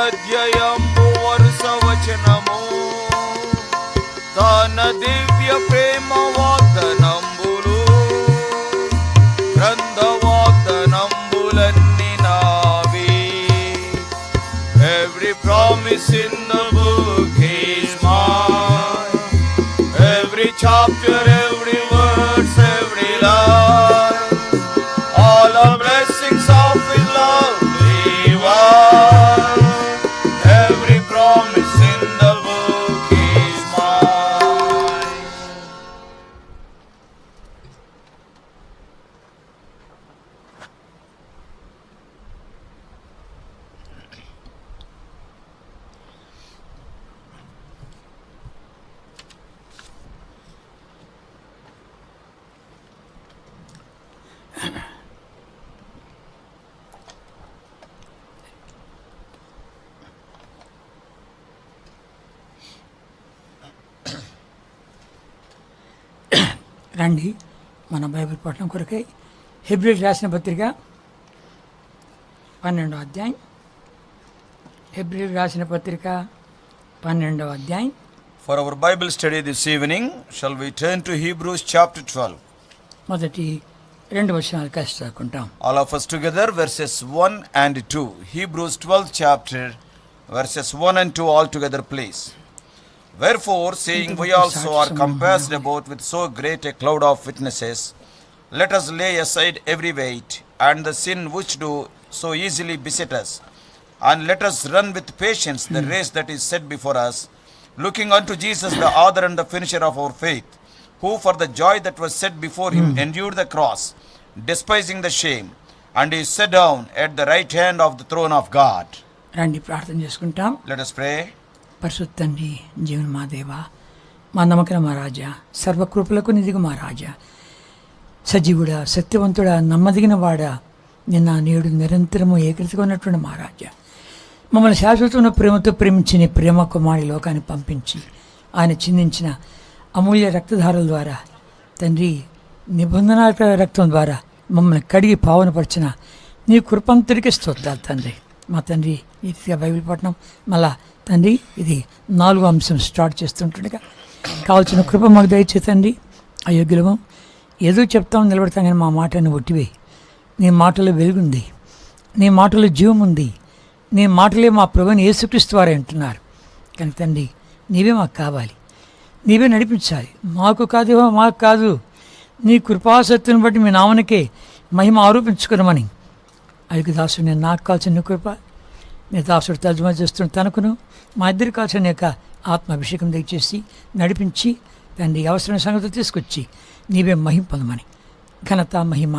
అధ్యాయము వరుస వచనము తన దివ్య ప్రేమ వాగ్దానంబులు గ్రంథ వాగ్దానంబులన్నీ నావి. Every promise in the book is mine. Every chapter, every verse, every line, all the blessings of His love divine. Every promise in the book is mine. రండి మన Bible పఠనం కొరకై హెబ్రీయులకు రాసిన పత్రిక 12వ అధ్యాయం. హెబ్రీయులకు రాసిన పత్రిక 12వ అధ్యాయం. For our Bible study this evening, shall we turn to Hebrews chapter 12? మొదటి 2 వచనాలు కలిసి చదువుకుంటాం. All of us together, verses 1 and 2. Hebrews 12th chapter, verses 1 and 2 all together, please. Wherefore, seeing we also are compassed about with so great a cloud of witnesses, let us lay aside every weight and the sin which do so easily beset us, and let us run with patience the race that is set before us, looking unto Jesus the author and the finisher of our faith, who for the joy that was set before him endured the cross, despising the shame, and is set down at the right hand of the throne of God. రండి ప్రార్థన చేసుకుంటాం. Let us pray. పరిశుద్ధ తండ్రి, జీవన మా దేవ, మా నమ్మకం మా రాజా, సర్వకృపలకు నిధిగా మా రాజా, సజీవుడా, సత్యవంతుడా, నమ్మదగిన వాడా, నిన్న నేడు నిరంతరము ఏకృతిగా ఉన్నటువంటి మా రాజా, మమ్మల్ని శాశ్వతమైన ప్రేమతో ప్రేమించిన ప్రేమ కుమారి లోకాన్ని పంపించి ఆయన చిందించిన అమూల్య రక్తధారల ద్వారా తండ్రి, నిబంధన రక్తం ద్వారా మమ్మల్ని కడిగి పావనపరిచిన నీ కృపంతటికి స్తోత్రాలు తండ్రి. మా తండ్రి, ఈ రీతిగా బైబిల్ పఠనం మళ్ళా తండ్రి ఇది 4వ అంశం స్టార్ట్ చేస్తుంటుండగా కావాల్సిన కృప మాకు దయచేతండి. అయోగ్యులము ఏదో చెప్తాం నిలబడతాం, కానీ మా మాటను ఒట్టివేయి. నీ మాటలో వెలుగుంది, నీ మాటలో జీవం ఉంది, నీ మాటలే మా ప్రభువుని యేసుక్రీస్తు వారే అంటున్నారు. కానీ తండ్రి, నీవే మాకు కావాలి, నీవే నడిపించాలి. మాకు కాదు, మాకు కాదు, నీ కృపాసత్తుని బట్టి మీ నామనికే మహిమ ఆరోపించుకున్నామని అయ్యకు దాసుడు, నేను నాకు కావాల్సిన నీ కృప, నీ దాసుడు తర్జుమా చేస్తున్న తనకును మా ఇద్దరికి కావాల్సిన యొక్క ఆత్మాభిషేకం దయచేసి నడిపించి తండ్రి అవసరమైన సంగతులు తీసుకొచ్చి నీవే మహిమ పొందమని ఘనత, మహిమ,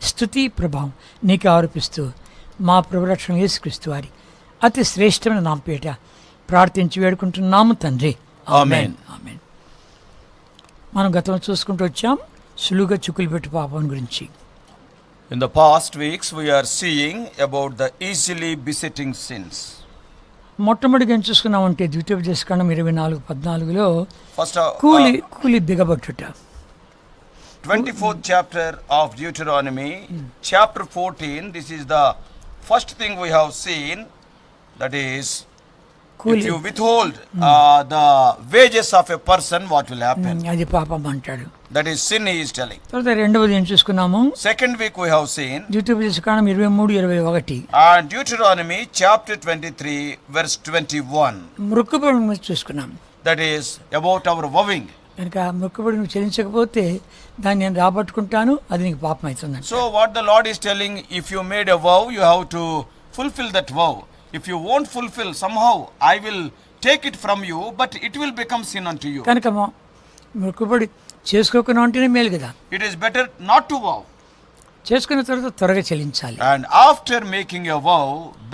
స్తుతి, ప్రభావం నీకే ఆరోపిస్తూ మా ప్రభు రక్షణ యేసుక్రీస్తు వారి అతి శ్రేష్టమైన నామపేట ప్రార్థించి వేడుకుంటున్నాము తండ్రి. ఆమేన్. ఆమేన్. మనం గతంలో చూసుకుంటూ వచ్చాం సులువుగా చిక్కులు పెట్టు పాపం గురించి. In the past weeks, we are seeing about the easily besetting sins. మొట్టమొదటిగా ఏం చూసుకున్నామంటే ద్వితీయోపదేశకాండం 24:14లో First, కూలి బిగబట్టుట. 24th chapter of Deuteronomy, chapter 14. This is the first thing we have seen. That is, if you withhold the wages of a person, what will happen? అది పాపం అంటాడు. That is sin, he is telling. తర్వాత రెండవది ఏం చూసుకున్నాము, Second week we have seen ద్వితీయోపదేశకాండం 23:21 and Deuteronomy chapter 23 verse 21. మొక్కుబడి చూసుకున్నాం. That is about our vowing. కనుక మొక్కుబడి నువ్వు చెల్లించకపోతే దాన్ని నేను రాబట్టుకుంటాను, అది నీకు పాపం అవుతుందండి. So what the Lord is telling, if you made a vow, you have to fulfill that vow. If you won't fulfill, somehow I will take it from you, but it will become sin unto you. కనుక మొక్కుబడి చేసుకోకుండా ఉంటేనే మేలు కదా. It is better not to vow. చేసుకున్న తర్వాత త్వరగా చెల్లించాలి. And after making a vow,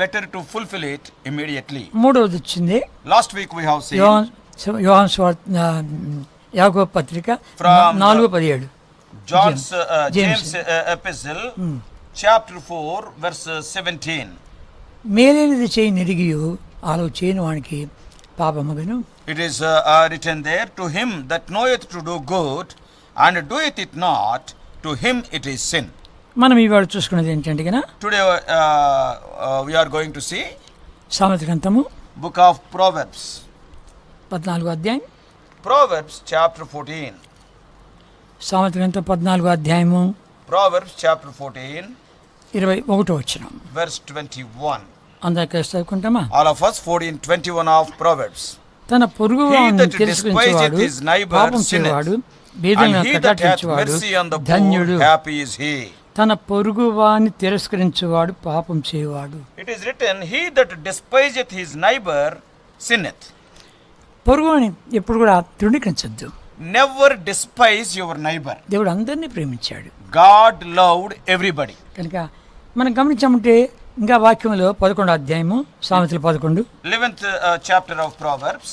better to fulfill it immediately. మూడవది వచ్చింది, Last week we have seen యోహాను యాకోబు పత్రిక 4:17. James epistle chapter 4 verse 17. మేలైనది చేయి నిరిగియు ఆలో చేయని వానికి పాపమగను. It is written there, to him that knoweth to do good and doeth it not, to him it is sin. మనం ఇవాళ చూసుకున్నది ఏంటంటే కదా, Today we are going to see సామెత గ్రంథము book of Proverbs. 14వ అధ్యాయం. Proverbs chapter 14. సామెత గ్రంథం 14వ అధ్యాయము Proverbs chapter 14, 21వ వచనం. verse 21. అందరికీ చదువుకుంటామా? All of us, 14:21 of Proverbs. తన పొరుగు He వాని that తిరస్కరించువాడు, despiseth his neighbor పాపం sinneth, చేయవాడు, బీదలను and he that hath కటాక్షించువాడు mercy on the ధన్యుడు. poor, happy is he. తన పొరుగు వాని తిరస్కరించువాడు, పాపం చేయవాడు. It is written, he that despiseth his neighbor sinneth. పొరుగు వాని ఎప్పుడు కూడా తృణీకరించద్దు. Never despise your neighbor. దేవుడు అందరినీ ప్రేమించాడు. God loved everybody. కనుక మనం గమనించామంటే ఇంకా వాక్యంలో 11వ అధ్యాయము, సామెతలు 11, 11th chapter of Proverbs,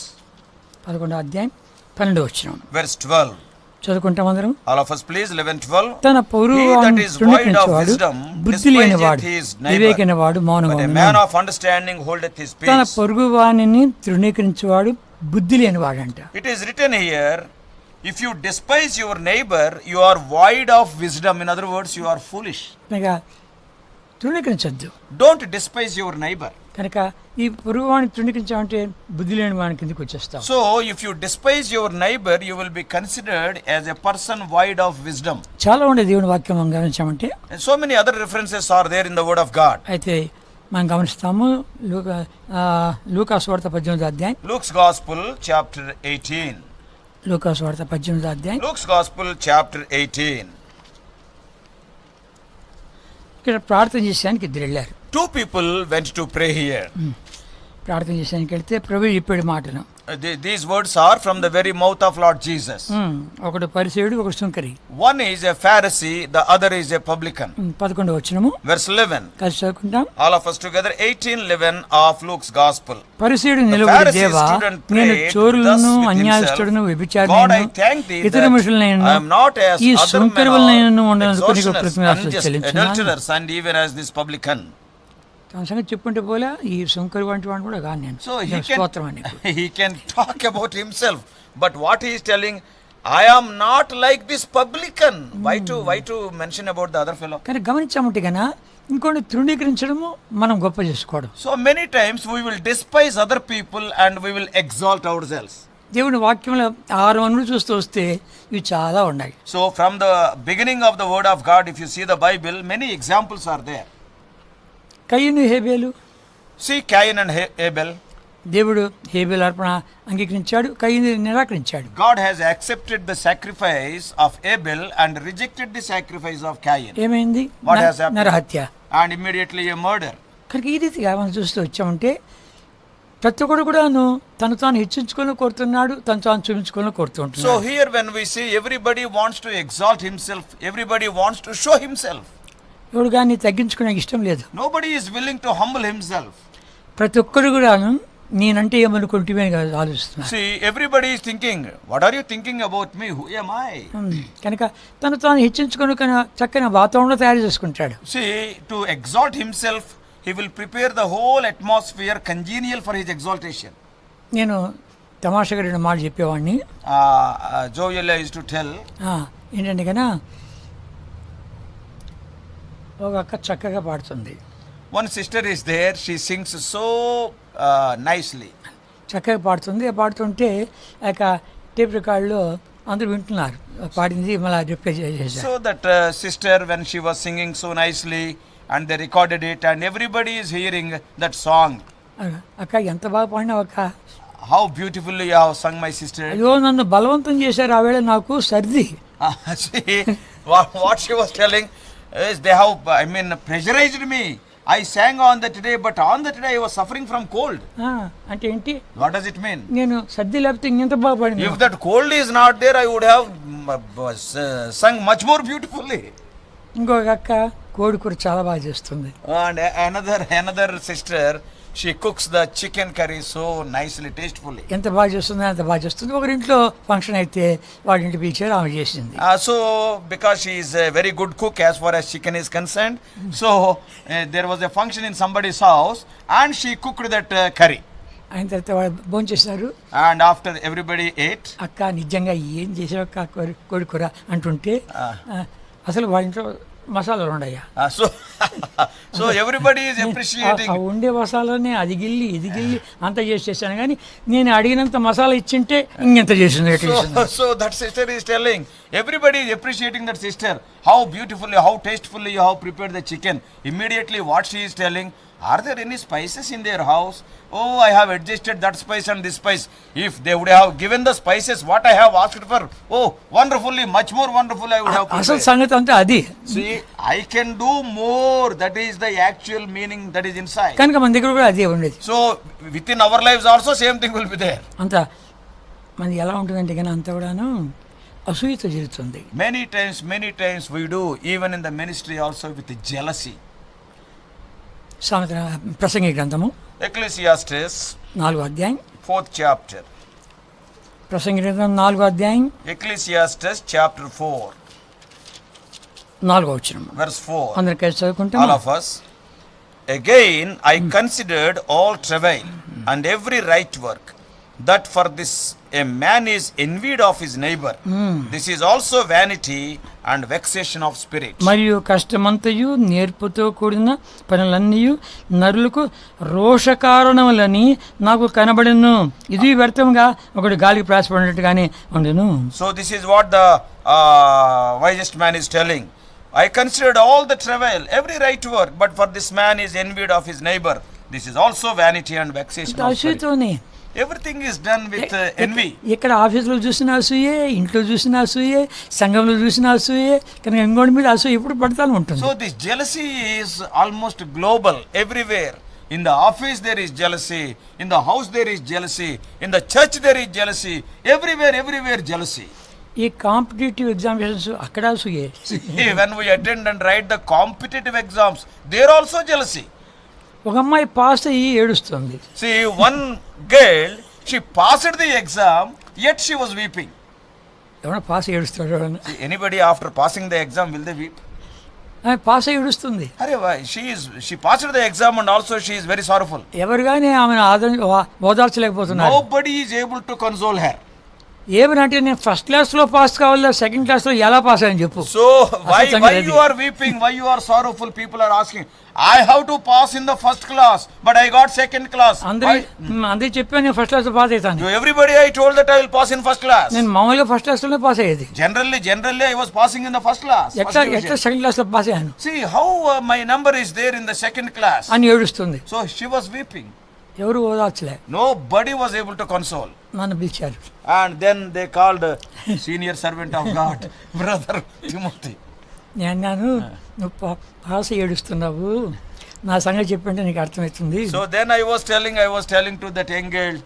11వ అధ్యాయం 12వ వచనం verse 12. చదువుకుంటాం అందరం. All of us please, 11:12. తన పొరుగు He that వాని is void of తృణీకరించువాడు, wisdom బుద్ధి లేనివాడు, despiseth his neighbor, వివేకైన వాడు మౌనంగా but a ఉండును. man of understanding holdeth his తన peace. పొరుగు వానిని తృణీకరించువాడు బుద్ధి లేనివాడంట. It is written here, if you despise your neighbor, you are void of wisdom. In other words, you are foolish. కనుక తృణీకరించద్దు. Don't despise your neighbor. కనుక ఈ పొరుగు వాడిని తృణీకరించామంటే బుద్ధి లేని వాని కిందకి వచ్చేస్తాం. So, if you despise your neighbor, you will be considered as a person void of wisdom. చాలా ఉండే దేవుని వాక్యం మనం గమనించామంటే, And so many other references are there in the Word of God. అయితే మనం గమనిస్తాము లూకాసు వార్త 18వ అధ్యాయం. Luke's Gospel, chapter 18. లూకాసు వార్త 18వ అధ్యాయం. Luke's Gospel, chapter 18. ఇక్కడ ప్రార్థన చేసానికి ఇద్దరు వెళ్ళారు. Two people went to pray here. ప్రార్థన చేసానికి వెళ్తే ప్రభు చెప్పాడు మాటను. These words are from the very mouth of Lord Jesus. ఒకడు పరిసేయుడు, ఒకడు సుంకరి. One is a Pharisee, the other is a publican. 11వ వచనము Verse 11. కలిసి చదువుకుంటాం. All of us together, 18:11 of Luke's Gospel. పరిసేయుడు నిలబడి, దేవా, నేను చోరులను, అన్యాయస్తుడును, వ్యభిచారిణిని, ఇతర మనుషులనైనా I am not as ఈ other men సుంకరులనైనా are, ఉండనందుకు నీకు extortioners, కృతజ్ఞతాస్తుతులు చెల్లించున్నాను. adulterers, and even as this publican. తన సంగతి చెప్పుంటే పోలే, ఈ సుంకరి వంటి వాడిని కూడా కాదు నేను. So స్తోత్రం అని. he can talk about himself, but what he is telling, I am not like this publican. Why to mention about the other fellow? కానీ గమనించామంటే కన్నా ఇంకోటి తృణీకరించడము మనం గొప్ప చేసుకోవడం. So many times we will despise other people and we will exalt ourselves. దేవుని వాక్యంలో 6 వనరులు చూస్తూ వస్తే ఇవి చాలా ఉన్నాయి. So from the beginning of the word of God, if you see the Bible, many examples are there. కయ్యను, హేబేలు. See Cain and Abel. దేవుడు హేబేలు అర్పణ అంగీకరించాడు, కయ్యను నిరాకరించాడు. God has accepted the sacrifice of Abel and rejected the sacrifice of Cain. ఏమైంది? What has happened? నరహత్య. And immediately a murder. కనుక ఈ రీతిగా మనం చూస్తూ వచ్చామంటే ప్రతి ఒక్కడు కూడాను తను తాను హెచ్చించుకొని కోరుతున్నాడు, తను తాను చూపించుకొని So కోరుతుంటున్నాడు. here when we see everybody wants to exalt himself, everybody wants to show himself. ఎవడు కానీ తగ్గించుకునే ఇష్టం లేదు. Nobody is willing to humble himself. ప్రతి ఒక్కరు కూడాను నేనంటే ఏమనుకుంటే ఆలోచిస్తున్నారు. See, everybody is thinking, what are you thinking about me? Who am I? కనుక తను తాను హెచ్చించుకొని చక్కని వాతావరణం తయారు చేసుకుంటాడు. See, to exalt himself, he will prepare the whole atmosphere congenial for his exaltation. నేను తమాషగా 2 మాటలు చెప్పేవాడిని. Joel used to tell, ఏంటంటే కన్నా ఒక అక్క చక్కగా పాడుతుంది. one sister is there, she sings so nicely. చక్కగా పాడుతుంది. పాడుతుంటే ఆ యొక్క టేప్ రికార్డులో అందరూ వింటున్నారు, పాడింది మళ్ళీ రిప్లై చేశారు. So that sister, when she was singing so nicely, and they recorded it, and everybody is hearing that song. అక్క ఎంత బాగా పాడినావు అక్క. How beautifully you have sung, my sister. అయ్యో నన్ను బలవంతం చేశారు, ఆ వేళ నాకు సర్ది. See, what she was telling is they have, pressurized me. I sang on that day, but on that day I was suffering from cold. అంటే ఏంటి? What does it mean? నేను సర్ది లేకపోతే ఇంకెంత బాగా పాడినా. If that cold is not there, I would have sung much more beautifully. ఇంకొక అక్క కోడి కూర చాలా బాగా చేస్తుంది. And another sister, she cooks the chicken curry so nicely, tastefully. ఎంత బాగా చేస్తుంది అంత బాగా చేస్తుంది. ఒకరింట్లో ఫంక్షన్ అయితే వాడి ఇంటి పిలిచారు, ఆమె చేసింది. So because she is a very good cook as far as chicken is concerned, so there was a function in somebody's house and she cooked that curry. అయిన తర్వాత వాళ్ళు భోజనం చేశారు. And after everybody ate, అక్క నిజంగా ఏం చేసావు అక్క కోడి కూర అంటుంటే అసలు వాళ్ళ ఇంట్లో మసాలాలు ఉండయ్యా. So everybody is appreciating. ఆ ఉండే మసాలానే అది గిల్లి ఇది గిల్లి అంత చేసేసాను, కానీ నేను అడిగినంత మసాలా ఇచ్చింటే ఇంకెంత చేసింది. So that sister is telling, everybody is appreciating that sister, how beautifully, how tastefully you have prepared the chicken. Immediately what she is telling, are there any spices in their house? Oh, I have adjusted that spice and this spice. If they would have given the spices what I have asked for, oh, wonderfully, much more wonderfully I would have అసలు prepared. సంగతి అంతా అది. See, I can do more. That is the actual meaning that is inside. కనుక మన దగ్గర కూడా అదే ఉండేది. So within our lives also same thing will be there. అంత మనది ఎలా ఉంటుందంటే కానీ అంతా కూడాను అసూయతో జరుగుతుంది. Many times we do, even in the ministry also, with jealousy. ప్రసంగి గ్రంథము Ecclesiastes 4వ అధ్యాయం, 4th chapter. ప్రసంగి గ్రంథం 4వ అధ్యాయం Ecclesiastes chapter 4 4వ వచనం. verse 4. అందరూ కలిసి All చదువుకుంటాం. of us. Again I considered all travail and every right work, that for this a man is envied of his neighbor. This is also vanity and vexation of spirit. మరియు కష్టమంతయు నేర్పుతో కూడిన పనులన్నీ నరులకు రోష కారణములని నాకు కనబడెను. ఇది వ్యర్థంగా ఒకటి గాలికి ప్రయాసపడినట్టుగానే ఉండెను. So this is what the wisest man is telling. I considered all the travail, every right work, but for this man is envied of his neighbor. This is also vanity and vexation of spirit. అసూయతోనే Everything is done with envy. ఇక్కడ ఆఫీసులో చూసిన అసూయే, ఇంట్లో చూసిన అసూయే, సంఘంలో చూసిన అసూయే, కనుక ఇంకోటి మీద అసూయ ఎప్పుడు పడతానే ఉంటుంది. So this jealousy is almost global, everywhere. In the office there is jealousy, in the house there is jealousy, in the church there is jealousy, everywhere jealousy. ఈ కాంపిటేటివ్ ఎగ్జామినేషన్స్ అక్కడ అసూయే. When we attend and write the competitive exams, there also jealousy. ఒక అమ్మాయి pass అయ్యి ఏడుస్తుంది. See, one girl, she passed the exam, yet she was weeping. ఎవరైనా pass అయ్యి ఏడుస్తాడు? See, anybody after passing the exam, will they weep? ఆమె pass అయ్యి ఏడుస్తుంది. Arey, why? She passed the exam and also she is very sorrowful. ఎవరు కానీ ఆమెను ఓదార్చలేకపోతున్నారు. Nobody is able to console her. ఏమనంటే నేను ఫస్ట్ క్లాస్లో పాస్ కావాలా, సెకండ్ క్లాస్లో ఎలా పాస్ అని చెప్పు. So why you are weeping, why you are sorrowful? People are asking, I have to pass in the first class, but I got second class. అందరూ చెప్పాను నేను ఫస్ట్ క్లాస్లో పాస్ అవుతాను. To everybody I told that I will pass in first class. నేను మామూలుగా first క్లాస్లోనే pass అయ్యేది. Generally I was passing in the first class. ఎట్లా second క్లాస్లో పాస్ అయ్యాను? See how my number is there in the second class. అని ఏడుస్తుంది. So she was weeping. ఎవరు ఓదార్చలే. Nobody was able to console. నన్ను పిలిచారు. And then they called senior servant of God, brother Timothy. నేను నువ్వు pass ఏడుస్తున్నావు, నా సంగతి చెప్పంటే నీకు అర్థమవుతుంది. So then I was telling to that young girl,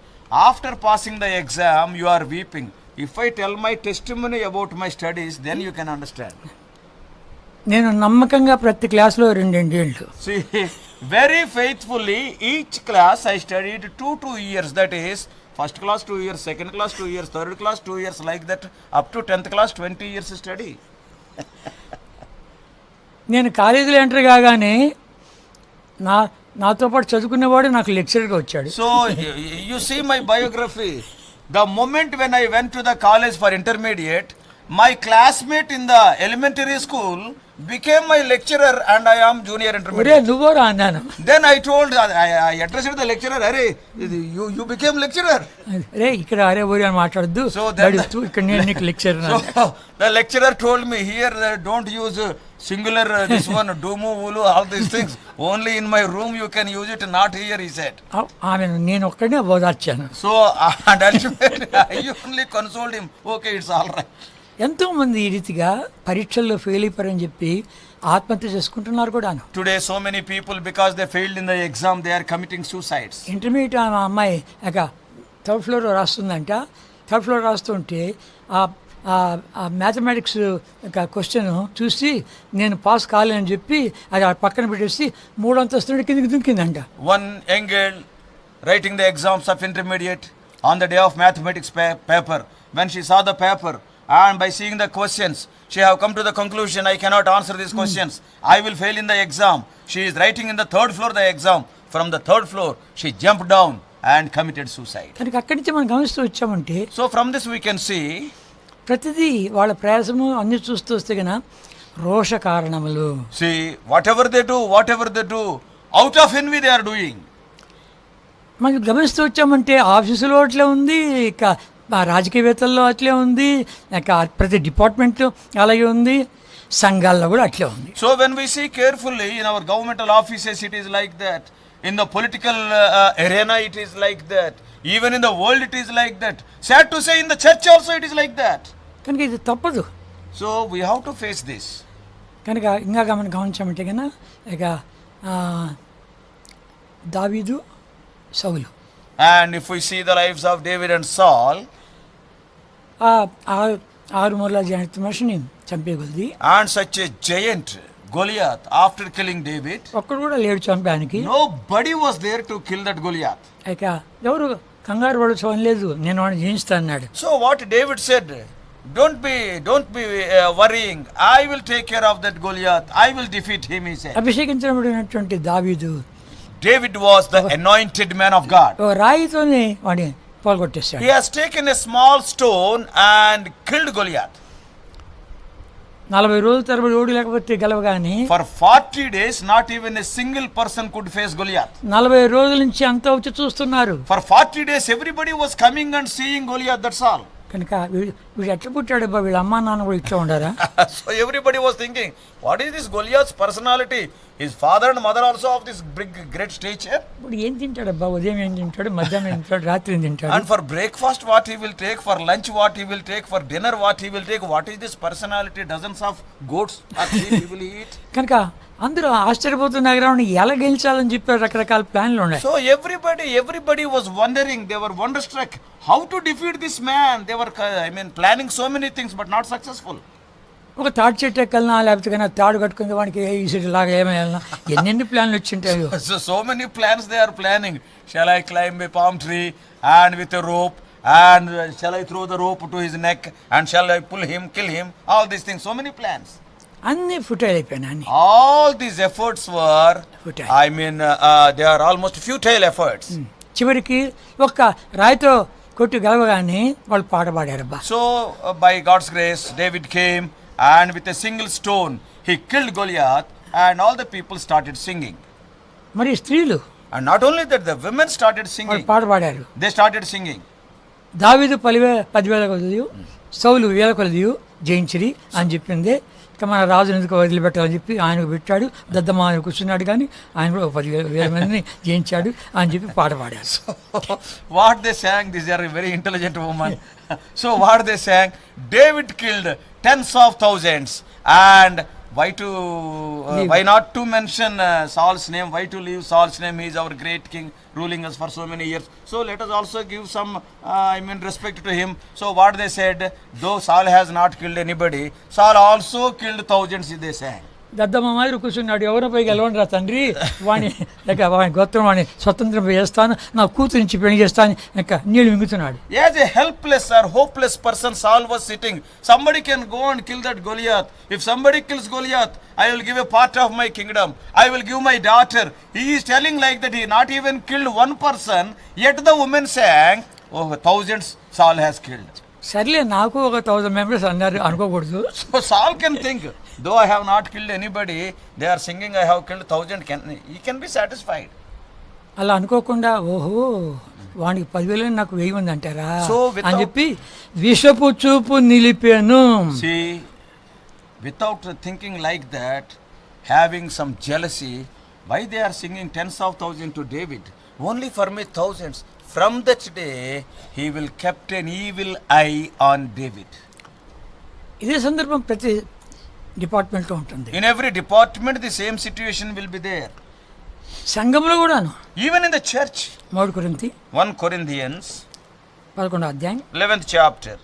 after passing the exam you are weeping. If I tell my testimony about my studies, then you can understand. నేను నమ్మకంగా ప్రతి క్లాస్లో 2 ఏళ్ళు. See, very faithfully each class I studied 2 years. That is, first class 2 years, second class 2 years, third class 2 years, like that up to 10th class 20 years study. నేను కాలేజీలో enter కాగానే నాతో పాటు చదువుకునేవాడు నాకు లెక్చరర్గా వచ్చాడు. So you see my biography. The moment when I went to the college for intermediate, my classmate in the elementary school became my lecturer and I am junior intermediate. నువ్వోరా అన్నాను. Then I told, I addressed the lecturer, "Arey, you became lecturer." అరే ఇక్కడ అరే ఊరి అని మాట్లాడద్దు, ఇక్కడ నేను నీకు lecture. So the lecturer told me, here don't use singular this one, dumu, ulu, all these things. Only in my room you can use it, not here, he said. ఆమె నేను ఒక్కడే ఓదార్చాను. So and ultimately I only consoled him. Okay, it's all right. ఎంతోమంది ఈ రీతిగా పరీక్షల్లో fail అయిపోయారని చెప్పి ఆత్మహత్య చేసుకుంటున్నారు కూడా. Today so many people, because they failed in the exam, they are committing suicides. Intermediate ఆ అమ్మాయి థర్డ్ ఫ్లోర్ రాస్తుందంట. థర్డ్ ఫ్లోర్ రాస్తుంటే ఆ మ్యాథమెటిక్స్ క్వశ్చన్ చూసి నేను పాస్ కాలేని చెప్పి అది పక్కన పెట్టేసి 3వ అంతస్తు కిందకి దుంకిందంట. One young girl writing the exams of intermediate, on the day of mathematics paper, when she saw the paper and by seeing the questions, she have come to the conclusion, I cannot answer these questions, I will fail in the exam. She is writing in the 3rd floor the exam. From the 3rd floor she jumped down and committed suicide. కనుక అక్కడి నుంచి మనం గమనిస్తూ వచ్చామంటే, so from this we can see, ప్రతిదీ వాళ్ళ ప్రయాసము అన్ని చూస్తూ వస్తే కన్నా రోష కారణములు. See, whatever they do, out of envy they are doing. మనం గమనిస్తూ వచ్చామంటే ఆఫీసులో అట్లే ఉంది, ఇక రాజకీయవేత్తల్లో అట్లే ఉంది, ఇక ప్రతి డిపార్ట్మెంట్లో అలాగే ఉంది, సంఘాల్లో కూడా అట్లే ఉంది. So when we see carefully in our governmental offices, it is like that. In the political arena, it is like that. Even in the world, it is like that. Sad to say, in the church also, it is like that. కనుక ఇది తప్పదు. So we have to face this. కనుక ఇంకా మనం గమనించామంటే కన్నా ఇక దావీదు, సౌలు. And if we see the lives of David and Saul, 6 జాగ్రత్త మనిషిని చంపేయగలది. and such a giant Goliath, after killing David, ఒక్కడు కూడా లేడు చంపడానికి. nobody was there to kill that Goliath. ఇక ఎవరు కంగారు పడవని లేదు, నేను వాడిని జయించుతా అన్నాడు. So what David said, don't be worrying, I will take care of that Goliath, I will defeat him, he said. అభిషేకించబడినటువంటి దావీదు, David was the anointed man of God. ఓ రాయితోనే వాడిని పోల్గొట్టేశాడు. He has taken a small stone and killed Goliath. 40 రోజుల తరబడి ఓడి లేకపోతే గెలవగాని For 40 days, not even a single person could face Goliath. 40 రోజుల నుంచి అంతా వచ్చి చూస్తున్నారు. For 40 days, everybody was coming and seeing Goliath, that's all. కనుక వీడు ఎట్లా పుట్టాడు బా, వీళ్ళ అమ్మా నాన్న కూడా ఇట్లా ఉండారా? So everybody was thinking, what is this Goliath's personality? His father and mother also of this big, great stature. ఇప్పుడు ఏం తింటాడు అబ్బా, ఉదయం ఏం తింటాడు, మధ్యాహ్నం ఏం తింటాడు, రాత్రి ఏం తింటాడు? And for breakfast, what he will take, for lunch, what he will take, for dinner, what he will take, what is this personality? Dozens of goats or sheep he will eat. కనుక అందరూ ఆశ్చర్యపోతున్నారు, ఎలా గెలిచాలని చెప్పి రకరకాల ప్లాన్లు ఉన్నాయి. So everybody was wondering, they were wonderstruck how to defeat this man. They were planning so many things but not successful. ఒక తాడు చెట్టు ఎక్కలనా, లేకపోతే కానీ తాడు కట్టుకునే వాడికి ఈ చెట్టు లాగా ఏమైనా ఎన్నెన్ని ప్లాన్లు వచ్చింటాయో. So many plans they are planning. Shall I climb a palm tree and with a rope, and shall I throw the rope to his neck, and shall I pull him, kill him? All these things, so many plans. అన్ని ఫుటైల్ అయిపోయినాయి. All these efforts were futile. They are almost futile efforts. చివరికి ఒక్క రాయితో కొట్టి గెలవగానే వాళ్ళు పాట పాడారబ్బా. So by God's grace, David came and with a single stone he killed Goliath, and all the people started singing. మరి స్త్రీలు, And not only that, the women started వాళ్ళు singing. పాట పాడారు. They started singing. దావీదు 10,000 కొలదియు, సౌలు 1000 కొలదియు జయించిరి అని చెప్పింది. ఇక మన రాజుని ఎందుకు వదిలిపెట్టాలని చెప్పి ఆయనకు పెట్టాడు. దద్దమ్మ ఆయన కూర్చున్నాడు, కానీ ఆయన కూడా 10,000 మందిని జయించాడు అని చెప్పి పాట పాడారు. So what they sang, these are a very intelligent woman. So what they sang, David killed tens of thousands, and why not to mention Saul's name? Why to leave Saul's name? He is our great king, ruling us for so many years. So let us also give some respect to him. So what they said, though Saul has not killed anybody, Saul also killed thousands, they sang. దద్దమ్మ మాదిరి కూర్చున్నాడు, ఎవరో పోయి గెలవండి రా తండ్రి, వాడిని లేక వాడి గోత్రం వాడిని స్వతంత్రం చేస్తాను, నా కూతురు నుంచి పెళ్లి చేస్తాను, ఇంకా నీళ్ళు మింగుతున్నాడు. As a helpless or hopeless person, Saul was sitting. Somebody can go and kill that Goliath. If somebody kills Goliath, I will give a part of my kingdom, I will give my daughter. He is telling like that, he not even killed one person, yet the woman sang, oh, thousands Saul has killed. సర్లే, నాకు ఒక 1000 members అన్నారు అనుకోకూడదు. So Saul can think, though I have not killed anybody, they are singing I have killed 1000, he can be satisfied. అలా అనుకోకుండా, ఓహో వానికి 10,000 నాకు 1000 మంది అంటారా అని చెప్పి విషపు చూపు నిలిపాను. See, without thinking like that, having some jealousy, why they are singing tens of thousands to David? Only for me thousands. From that day, he will kept an evil eye on David. ఇదే సందర్భం ప్రతి డిపార్ట్మెంట్లో ఉంటుంది. In every department, the same situation will be there. సంఘంలో కూడాను. Even in the church. 3 కొరింథీ 1 Corinthians 11వ అధ్యాయం 11th chapter.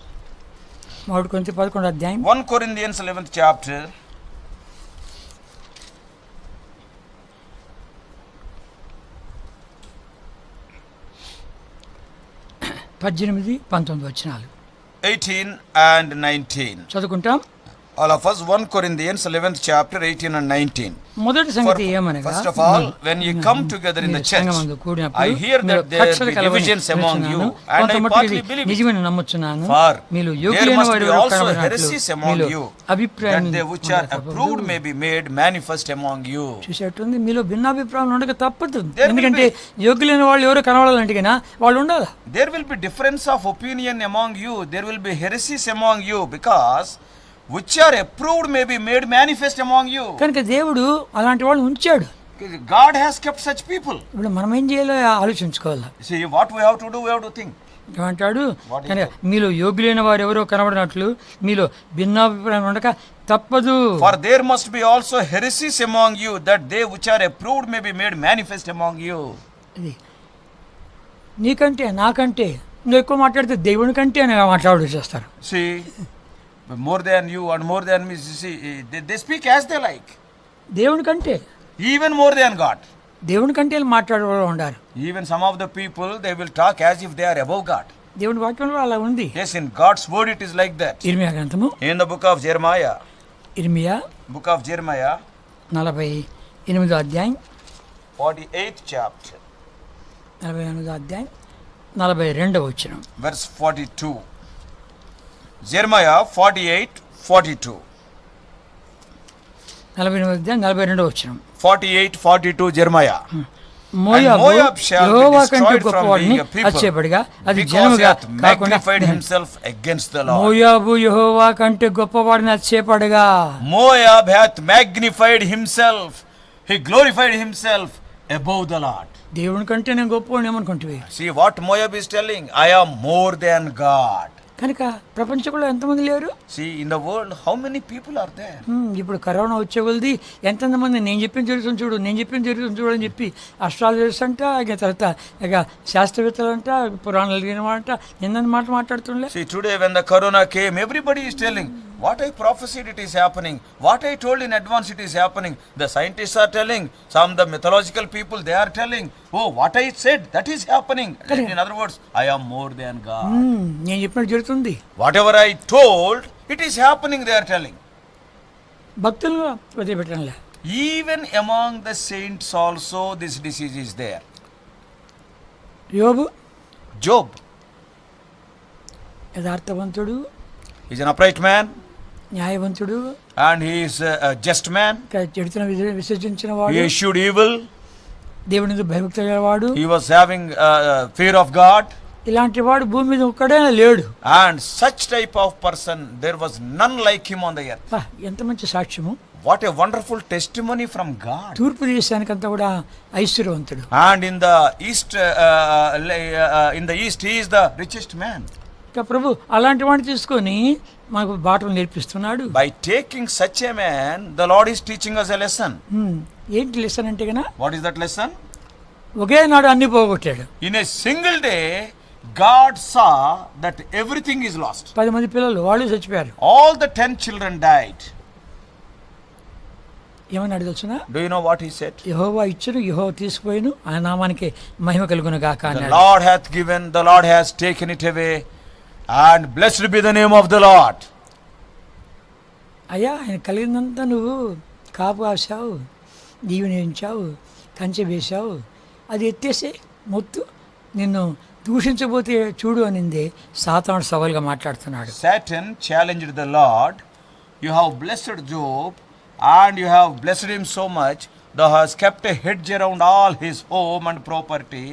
3 కొరింథీ 11వ అధ్యాయం 1 Corinthians 11th chapter. 18, 19 వచనాలు. 18 and 19. చదువుకుంటాం. all of us. 1 Corinthians 11th chapter 18 and 19. మొదటి సంగతి ఏమనగా, First of all, when you come together in the church, I hear that there be divisions among you, and I partly believe it. నిజమైన నమ్ముచున్నాను, For మీలో there యోగ్యులైన must వారు be also కనబడినట్లు heresies among మీలో you, అభిప్రాయం that they which are approved may be made manifest among you. చూసేట్టుంది. మీలో భిన్నాభిప్రాయాలు ఉండక తప్పదు. There will ఎందుకంటే యోగ్యులైన వాళ్ళు ఎవరు కనబడాలంటే కన్నా వాళ్ళు ఉండాలి. There will be difference of opinion among you. There will be heresies among you, because which are approved may be made manifest among you. కనుక దేవుడు అలాంటి వాళ్ళు ఉంచాడు. God has kept such people. ఇప్పుడు మనం ఏం చేయాలో ఆలోచించుకోవాలి. See, what we have to do, we have to think. ఏమంటాడు? కనుక మీలో యోగ్యులైన వారు ఎవరో కనబడినట్లు మీలో భిన్నాభిప్రాయం ఉండక తప్పదు. For there must be also heresies among you, that they which are approved may be made manifest among you. ఇది నీకంటే నాకంటే నువ్వు ఎక్కువ మాట్లాడితే దేవుని కంటే అని మాట్లాడు చేస్తారు. See, more than you and more than me, see, they speak as they like. దేవుని కంటే, Even more than God. దేవుని కంటే మాట్లాడేవాళ్ళు ఉండాలి. Even some of the people, they will talk as if they are above God. దేవుని వాక్యంలో అలా ఉంది. Yes, in God's word it is like that. ఇర్మియా గ్రంథము, In the book of Jeremiah, ఇర్మియా book of Jeremiah, 48వ అధ్యాయం, 48th chapter, 48వ అధ్యాయం 42వ వచనం. verse 42. Jeremiah 48:42. 48వ అధ్యాయం 42వ వచనం. 48:42 Jeremiah. Moab Moab shall be యెహోవా కంటే destroyed from గొప్పవాడిని being a people, అతిశయపడిగా అది because he జనముగా hath కాకుండా magnified himself against the Lord. మోయాబు యెహోవా కంటే గొప్పవాడిని అతిశయపడగా Moab hath magnified himself, he glorified himself above the Lord. దేవుని కంటే నేను గొప్పవాడిని ఏమనుకుంటువి? See what Moab is telling, I am more than God. కనుక ప్రపంచంలో ఎంతమంది లేరు? See, in the world, how many people are there? ఇప్పుడు కరోనా వచ్చే కొలది ఎంతమంది నేను చెప్పిన జరుగుతుంది చూడు, నేను చెప్పిన జరుగుతుంది చూడు అని చెప్పి అస్ట్రాలజర్స్ అంట, ఇక తర్వాత ఇక శాస్త్రవేత్తలు అంట, పురాణాలు కలిగిన అంట, ఎన్నెన్ని మాటలు మాట్లాడుతుండే. See, today when the corona came, everybody is telling, what I prophesied it is happening, what I told in advance it is happening. The scientists are telling, some the mythological people, they are telling, oh, what I said, that is happening. In other words, I am more than God. నేను చెప్పినట్టు జరుగుతుంది. Whatever I told, it is happening, they are telling. భక్తులు వదిలిపెట్టడంలే. Even among the saints also, this disease is there. యోబు Job, యథార్థవంతుడు, he is an upright man, న్యాయవంతుడు, and he is a just man. చెడుతను విసర్జించిన He వాడు, eschewed evil, దేవుని భయభక్తి గలవాడు. he was having fear of God. ఇలాంటి వాడు భూమి మీద ఒక్కడే లేడు. And such type of person, there was none like him on the earth. ఎంత మంచి సాక్ష్యము. What a wonderful testimony from God. తూర్పు దేశానికంతా కూడా ఐశ్వర్యవంతుడు. And in the east, he is the richest man. ఇక ప్రభు అలాంటి వాడిని తీసుకొని మనకు బాటలు నేర్పిస్తున్నాడు. By taking such a man, the Lord is teaching us a lesson. ఏంటి లెసన్ అంటే కన్నా, What is that lesson? ఒకే నాడు అన్ని పోగొట్టాడు. In a single day, God saw that everything is lost. 10 మంది పిల్లలు వాళ్ళు చచ్చిపోయారు. All the 10 children died. ఏమన్నాడు తెలుసునా? Do you know what he said? యెహోవా ఇచ్చును, యెహోవా తీసుకుపోయిను, ఆ నామానికి మహిమ కలుగును గాక The అన్నాడు. Lord hath given, the Lord has taken it away, and blessed be the name of the Lord. అయ్యా, ఆయన కలిగినంతా నువ్వు కాపు కాసావు, దీవెనించావు, కంచె వేశావు, అది ఎత్తేసే మొత్తు నిన్ను దూషించబోతే చూడు అనింది. సాతానుడు సవాల్గా మాట్లాడుతున్నాడు. Satan challenged the Lord, you have blessed Job, and you have blessed him so much, thou hast kept a hedge around all his home and property,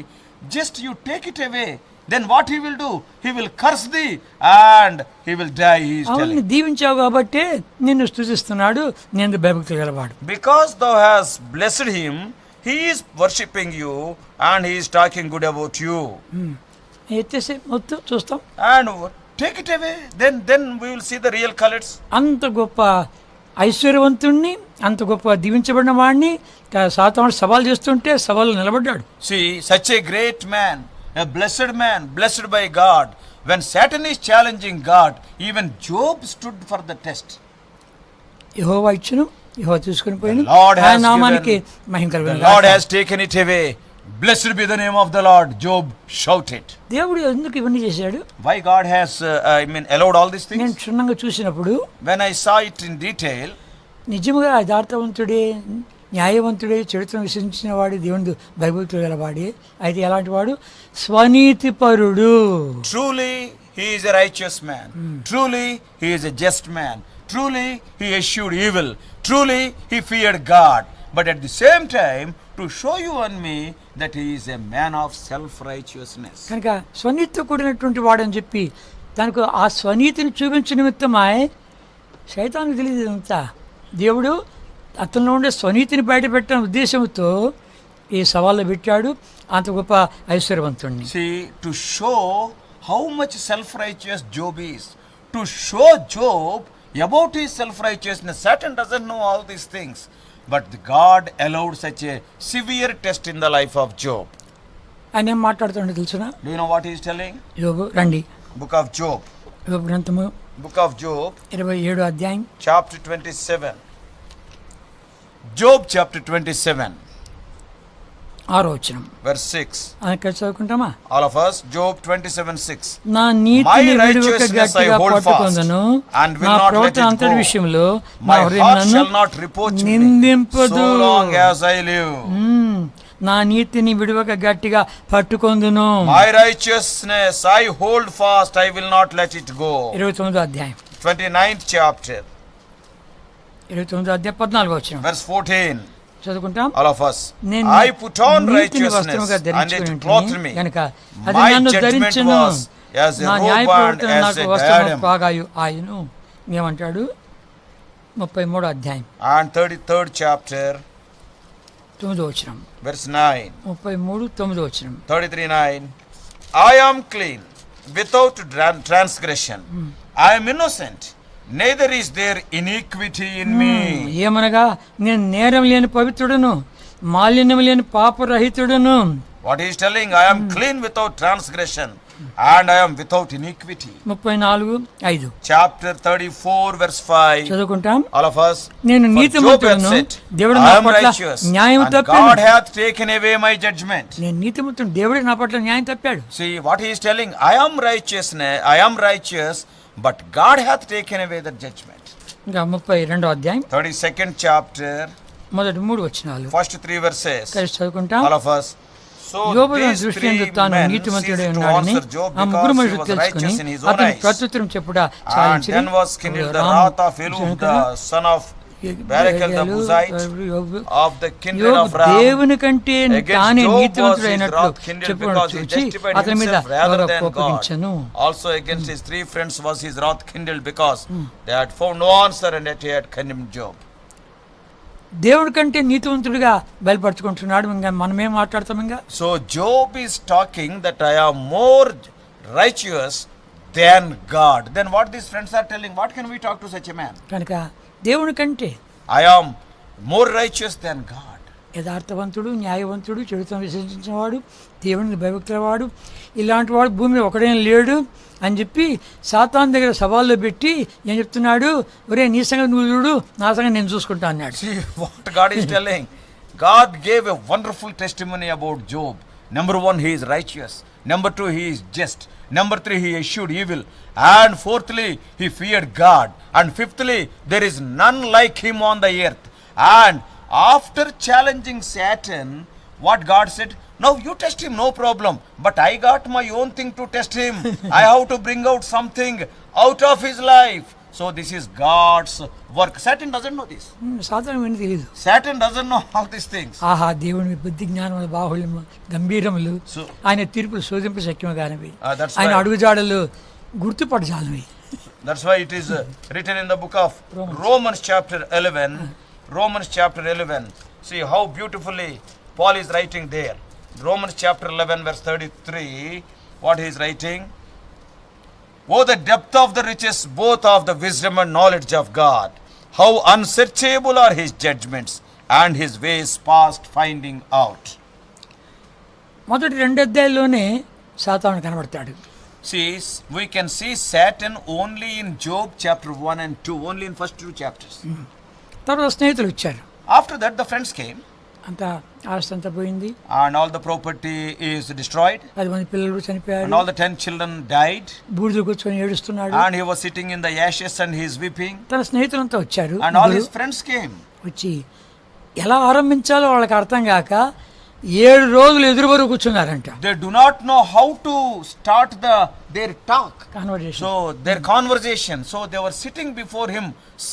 just you take it away, then what he will do? He will curse thee and he will die, he is అవును, telling. దీవించావు కాబట్టి నిన్ను స్తుతిస్తున్నాడు, నేను భయభక్తి గలవాడు. Because thou hast blessed him, he is worshipping you and he is talking good about you. ఎత్తేసే మొత్తం చూస్తాం. And take it away, then we will see the real colors. అంత గొప్ప ఐశ్వర్యవంతుణ్ణి, అంత గొప్ప దీవించబడిన వాడిని సాతానుడు సవాల్ చేస్తుంటే సవాలు నిలబడ్డాడు. See, such a great man, a blessed man, blessed by God. When Satan is challenging God, even Job stood for the test. యెహోవా ఇచ్చును, యెహోవా తీసుకుని పోయిను, The Lord ఆ has నామానికి given, మహిమ the కలుగును Lord గాక. has taken it away. Blessed be the name of the Lord, Job shouted. దేవుడు ఎందుకు ఇవన్నీ చేశాడు? Why God has, allowed all these నేను things? క్షుణ్ణంగా చూసినప్పుడు When I saw it in detail, నిజముగా యథార్థవంతుడే, న్యాయవంతుడే, చరిత్రను విశ్వసించిన వాడు, దేవుని భయభక్తులు గలవాడే. అయితే ఎలాంటి వాడు? స్వనీతిపరుడు. truly he is a righteous man. Truly he is a just man. Truly he eschewed evil. Truly he feared God. But at the same time, to show you and me that he is a man of self-righteousness. కనుక స్వనీతితో కూడినటువంటి వాడని చెప్పి తనకు ఆ స్వనీతిని చూపించే నిమిత్తమాయ్ శైతానికి తెలియదు అంతా. దేవుడు అతనిలో ఉండే స్వనీతిని బయటపెట్టిన ఉద్దేశంతో ఈ సవాళ్ళు పెట్టాడు అంత గొప్ప ఐశ్వర్యవంతుణ్ణి. See, to show how much self-righteous Job is, to show Job about his self-righteousness. Satan doesn't know all these things, but God allowed such a severe test in the life of Job. ఆయన ఏం మాట్లాడుతుండే తెలుసునా? Do you know what he is telling? యోబు రండి, Book of Job. యోబు గ్రంథము Book of Job, 27 అధ్యాయం chapter 27. Job chapter 27, 6వ వచనం. verse 6. ఇక్కడ చదువుకుంటామా? All of us, Job 27:6. నా నీతిని My విడువక righteousness I గట్టిగా hold fast పట్టుకొందును, and will నా not let ప్రవర్తన it అంతటి go. విషయంలో నా My హృదయం heart నన్ను shall not reproach me నిందింపదు. so long as I live. నా నీతిని విడువక గట్టిగా పట్టుకొందును. My righteousness I hold fast, I will not let it go. 29వ అధ్యాయం 29th chapter, 29వ అధ్యాయం 14వ వచనం verse 14. చదువుకుంటాం. All of us. నేను I put on నీతిని righteousness వస్త్రముగా and it ధరించుకుని clothed me. కనుక అది My నన్ను judgment ధరించును, was as a నా న్యాయ robe and ప్రవర్తన as నాకు a వస్త్రము diadem. కాగాయు ఆయను. ఏమంటాడు? 33వ అధ్యాయం And 33rd chapter, 9వ వచనం. verse 9. 33 9వ వచనం. 33:9. I am clean without transgression. I am innocent, neither is there iniquity in me. ఏమనగా నేను నేరం లేని పవిత్రుడును, మాలిన్యం లేని పాపరహితుడును. What he is telling, I am clean without transgression and I am without iniquity. 34:5 Chapter 34 verse 5. చదువుకుంటాం. All of us. నేను For Job had నీతిమంతుడును, said, దేవుడు I నా am పట్ల righteous న్యాయం and తప్పాడు. God hath taken away my judgment. నేను నీతిమంతుడు, దేవుడే నా పట్ల న్యాయం తప్పాడు. See what he is telling, I am righteous, but God hath taken away the judgment. ఇంకా 32వ అధ్యాయం 32nd chapter, మొదటి 3 వచనాలు first 3 verses. కలిసి చదువుకుంటాం. All of us. So యోబు these దృష్టి three యందు తాను men నీతిమంతుడై ceased to ఉన్నాడని answer Job ఆ ముగ్గురు because he మనుషులు was తెలుసుకుని righteous in his own అతని eyes. ప్రత్యుత్తరం చెప్పుట And చాలించిరి. then was kindled the wrath of Elihu the son of Barachel the Buzite of the kindred యోబు of Ram. దేవుని కంటే Against తానే Job was his నీతిమంతుడైనట్లు wrath kindled చెప్పుకొని because he చూచి justified అతని మీద himself rather than God. కోపగించెను. Also against his three friends was his wrath kindled because they had found no answer and yet he had condemned Job. దేవుడి కంటే నీతివంతుడిగా బయలుపరుచుకుంటున్నాడు. ఇంకా మనమేం మాట్లాడతాం? ఇంకా So Job is talking that I am more righteous than God. Then what these friends are telling, what can we talk to such a man? కనుక దేవుని కంటే I am more righteous than God. యథార్థవంతుడు, న్యాయవంతుడు, చరిత్రను విశ్వసించినవాడు, దేవుని భయభక్తులవాడు, ఇలాంటి వాడు భూమి ఒకడేం లేడు అని చెప్పి సాతాను దగ్గర సవాల్లో పెట్టి ఏం చెప్తున్నాడు? ఒరే నీ సంగతి నువ్వు చూడు, నా సంగతి నేను చూసుకుంటా అన్నాడు. See what God is telling. God gave a wonderful testimony about Job. Number 1, he is righteous. Number 2, he is just. Number 3, he eschewed evil. And fourthly, he feared God. And fifthly, there is none like him on the earth. And after challenging Satan, what God said, now you test him, no problem. But I got my own thing to test him. I have to bring out something out of his life. So this is God's work. Satan doesn't know this. సాతాను ఏమీ తెలియదు. Satan doesn't know all these things. ఆహా దేవుని బుద్ధి జ్ఞానములు బాహుళ్యము గంభీరములు, ఆయన తీర్పులు శోధింప శక్యము కానివి, That's ఆయన why- అడుగుజాడలు గుర్తుపడజాలవి. That's why it is written in the book of Romans chapter 11. Romans chapter 11. See how beautifully Paul is writing there. Romans chapter 11 verse 33. What he is writing? Oh, the depth of the riches both of the wisdom and knowledge of God. How unsearchable are his judgments and his ways past finding out. మొదటి 2 అధ్యాయాల్లోనే సాతాను కనబడతాడు. See, we can see Satan only in Job chapter 1 and 2, only in first 2 chapters. తర్వాత స్నేహితులు వచ్చారు. After that, the friends came. అంత ఆస్తి అంతా పోయింది. and all the property is destroyed, 10 మంది పిల్లలు చనిపోయారు. and all the 10 children died, బూడిద కూర్చొని ఏడుస్తున్నాడు. and he was sitting in the ashes and he is weeping, తన స్నేహితులంతా వచ్చారు. and all his friends came. వచ్చి ఎలా ఆరంభించాలో వాళ్ళకి అర్థం కాక 7 రోజులు ఎదురుబరు కూర్చున్నారంట. They do not know how to start their talk, conversation. so their conversation, so they were sitting before him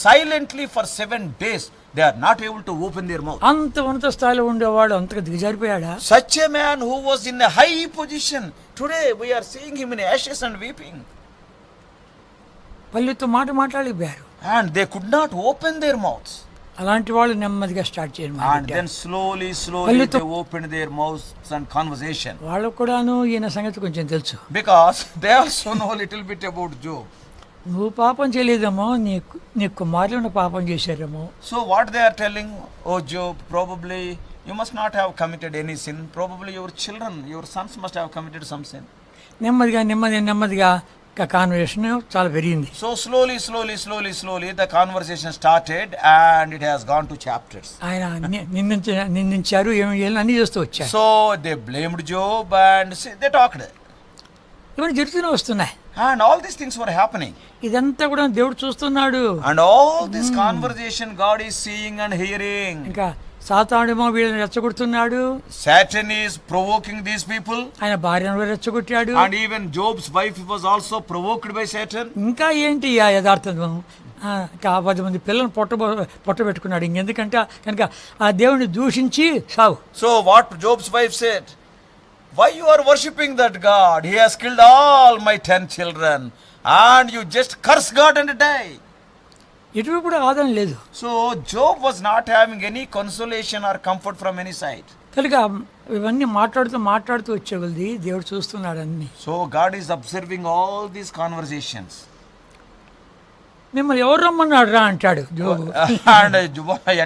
silently for 7 days. They are not able to open their mouth. అంత ఉన్నత స్థాయిలో ఉండేవాడు అంతగా దిగజారిపోయాడా? Such a man who was in a high position, today we are seeing him in ashes and weeping, పల్లెతో మాట్లాడలేకపోయారు. and they could not open their mouths. అలాంటి వాళ్ళు నెమ్మదిగా start చేయడం And then slowly they opened their mouths and conversation, వాళ్ళకు కూడాను ఈయన సంగతి కొంచెం తెలుసు. because they also know a little bit about Job. నువ్వు పాపం చేయలేదేమో, నీ కుమారులను పాపం చేశారేమో. So what they are telling, oh Job, probably you must not have committed any sin, probably your children, your sons must have committed some sin. నెమ్మదిగా conversation చాలా పెరిగింది. So slowly the conversation started and it has gone to chapters. ఆయన నిందించారు, ఏమి చేయాలి అన్ని చేస్తూ వచ్చారు. So they blamed Job and they talked, ఇవన్నీ జరుగుతూనే వస్తున్నాయి. and all these things were happening, ఇదంతా కూడా దేవుడు చూస్తున్నాడు. and all this conversation God is seeing and hearing. ఇంకా సాతానుడేమో వీళ్ళని రెచ్చగొడుతున్నాడు. Satan is provoking these people, ఆయన భార్యను రెచ్చగొట్టాడు. and even Job's wife was also provoked by Satan. ఇంకా ఏంటి ఆ యథార్థం? 10 మంది పిల్లలను పొట్ట పెట్టుకున్నాడు. ఇంకెందుకంటే కనుక ఆ దేవుడిని దూషించి సావు. So what Job's wife said, why you are worshipping that God? He has killed all my 10 children, and you just curse God and die. ఎటు కూడా ఆదరణ లేదు. So Job was not having any consolation or comfort from any side. కనుక ఇవన్నీ మాట్లాడుతూ వచ్చేవాళ్ళది దేవుడు చూస్తున్నాడు అన్ని. So God is observing all these conversations. మిమ్మల్ని ఎవరు రమ్మన్నాడు రా అంటాడు జోబు. And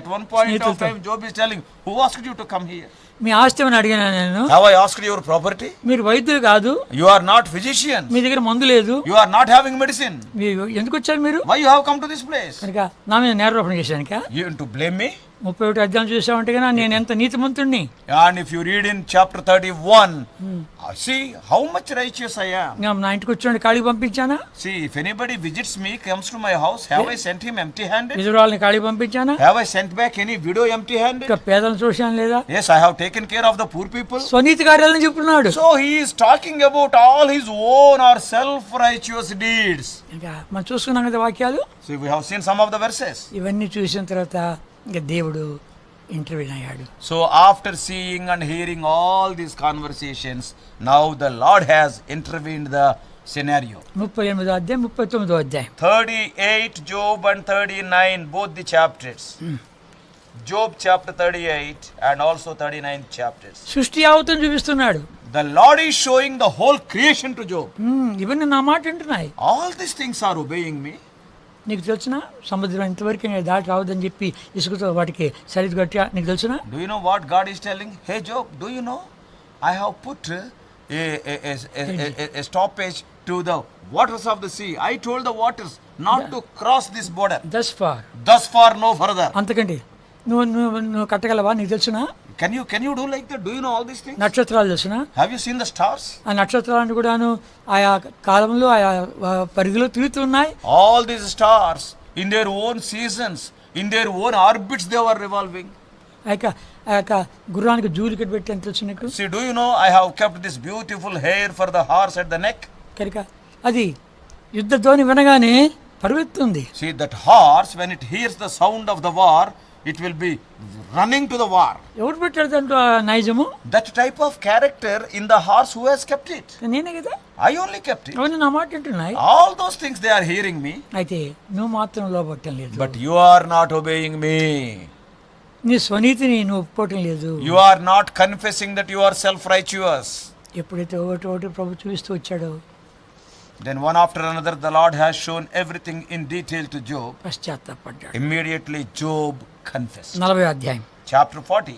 at one point of time Job is telling, who asked you to come here? మీ ఆస్తి అని అడిగాను నేను. Have I asked your property? మీరు వైద్యులు కాదు. You are not physicians. మీ దగ్గర మందు లేదు. You are not having medicine. ఎందుకు వచ్చారు మీరు? Why you have come to this place? కనుక నా మీద నేరారోపణ చేశాను. You want to blame me? 31 అధ్యాయం చూసామంటే కదా నేను ఎంత నీతిమంతుడిని. And if you read in chapter 31, see how much righteous I am. నా ఇంటికి వచ్చి ఖాళీ పంపించానా? See, if anybody visits me, comes to my house, have I sent him empty-handed? విధురాలని ఖాళీ పంపించానా? Have I sent back any widow empty-handed? ఇంకా పేదలను చూశాను లేదా? Yes, I have taken care of the poor people. స్వనీతి కార్యాలను చెప్తున్నాడు. So he is talking about all his own or self-righteous deeds. ఇంకా మనం చూసుకున్నాం కదా వాక్యాలు. So we have seen some of the verses. ఇవన్నీ చూసిన తర్వాత ఇంకా దేవుడు ఇంటర్వ్యూ అయ్యాడు. So after seeing and hearing all these conversations, now the Lord has intervened the scenario. 38వ అధ్యాయం 39వ అధ్యాయం 38 Job and 39, both the chapters. Job chapter 38 and also 39 chapters. సృష్టి యావత్తును చూపిస్తున్నాడు. The Lord is showing the whole creation to Job. ఇవన్నీ నా మాట వింటున్నాయి. All these things are obeying me. నీకు తెలిసిన సముద్రం ఇంతవరకు దాటి రావద్దని చెప్పి ఇసుకతో వాటికి సరిది కట్టా నీకు తెలిసిన? Do you know what God is telling? Hey Job, do you know I have put a stoppage to the waters of the sea. I told the waters not to cross this border. Thus far no further. అంతకంటే నువ్వు కట్టగలవా? నీకు తెలిసిన? Can you do like that? Do you know all these things? నక్షత్రాలు తెలిసిన? Have you seen the stars? ఆ నక్షత్రాలను కూడాను ఆయా కాలంలో ఆయా పరిధిలో తిరుగుతున్నాయి. All these stars in their own seasons, in their own orbits they were revolving. ఆ యొక్క గుర్రానికి జూలికట్ పెట్టి ఎంత తెలుసు నీకు? See, do you know I have kept this beautiful hair for the horse at the neck? కనుక అది యుద్ధ ధ్వని వినగానే పరుగెత్తుంది. See, that horse when it hears the sound of the war, it will be running to the war. ఎవరు పెట్టారు దాంట్లో నైజము? That type of character in the horse, who has kept it? నేనే కదా. I only kept it. అవన్నీ నా మాట వింటున్నాయి. All those things they are hearing me. అయితే నువ్వు మాత్రం లోబట్టం లేదు. But you are not obeying me. నీ స్వనీతిని నువ్వు ఒప్పుకోవటం లేదు. You are not confessing that you are self-righteous. ఎప్పుడైతే ఒకటి ప్రభు చూపిస్తూ వచ్చాడో, then one after another the Lord has shown everything in detail to Job. పశ్చాత్తాపడ్డాడు. Immediately Job confessed. 40వ అధ్యాయం chapter 40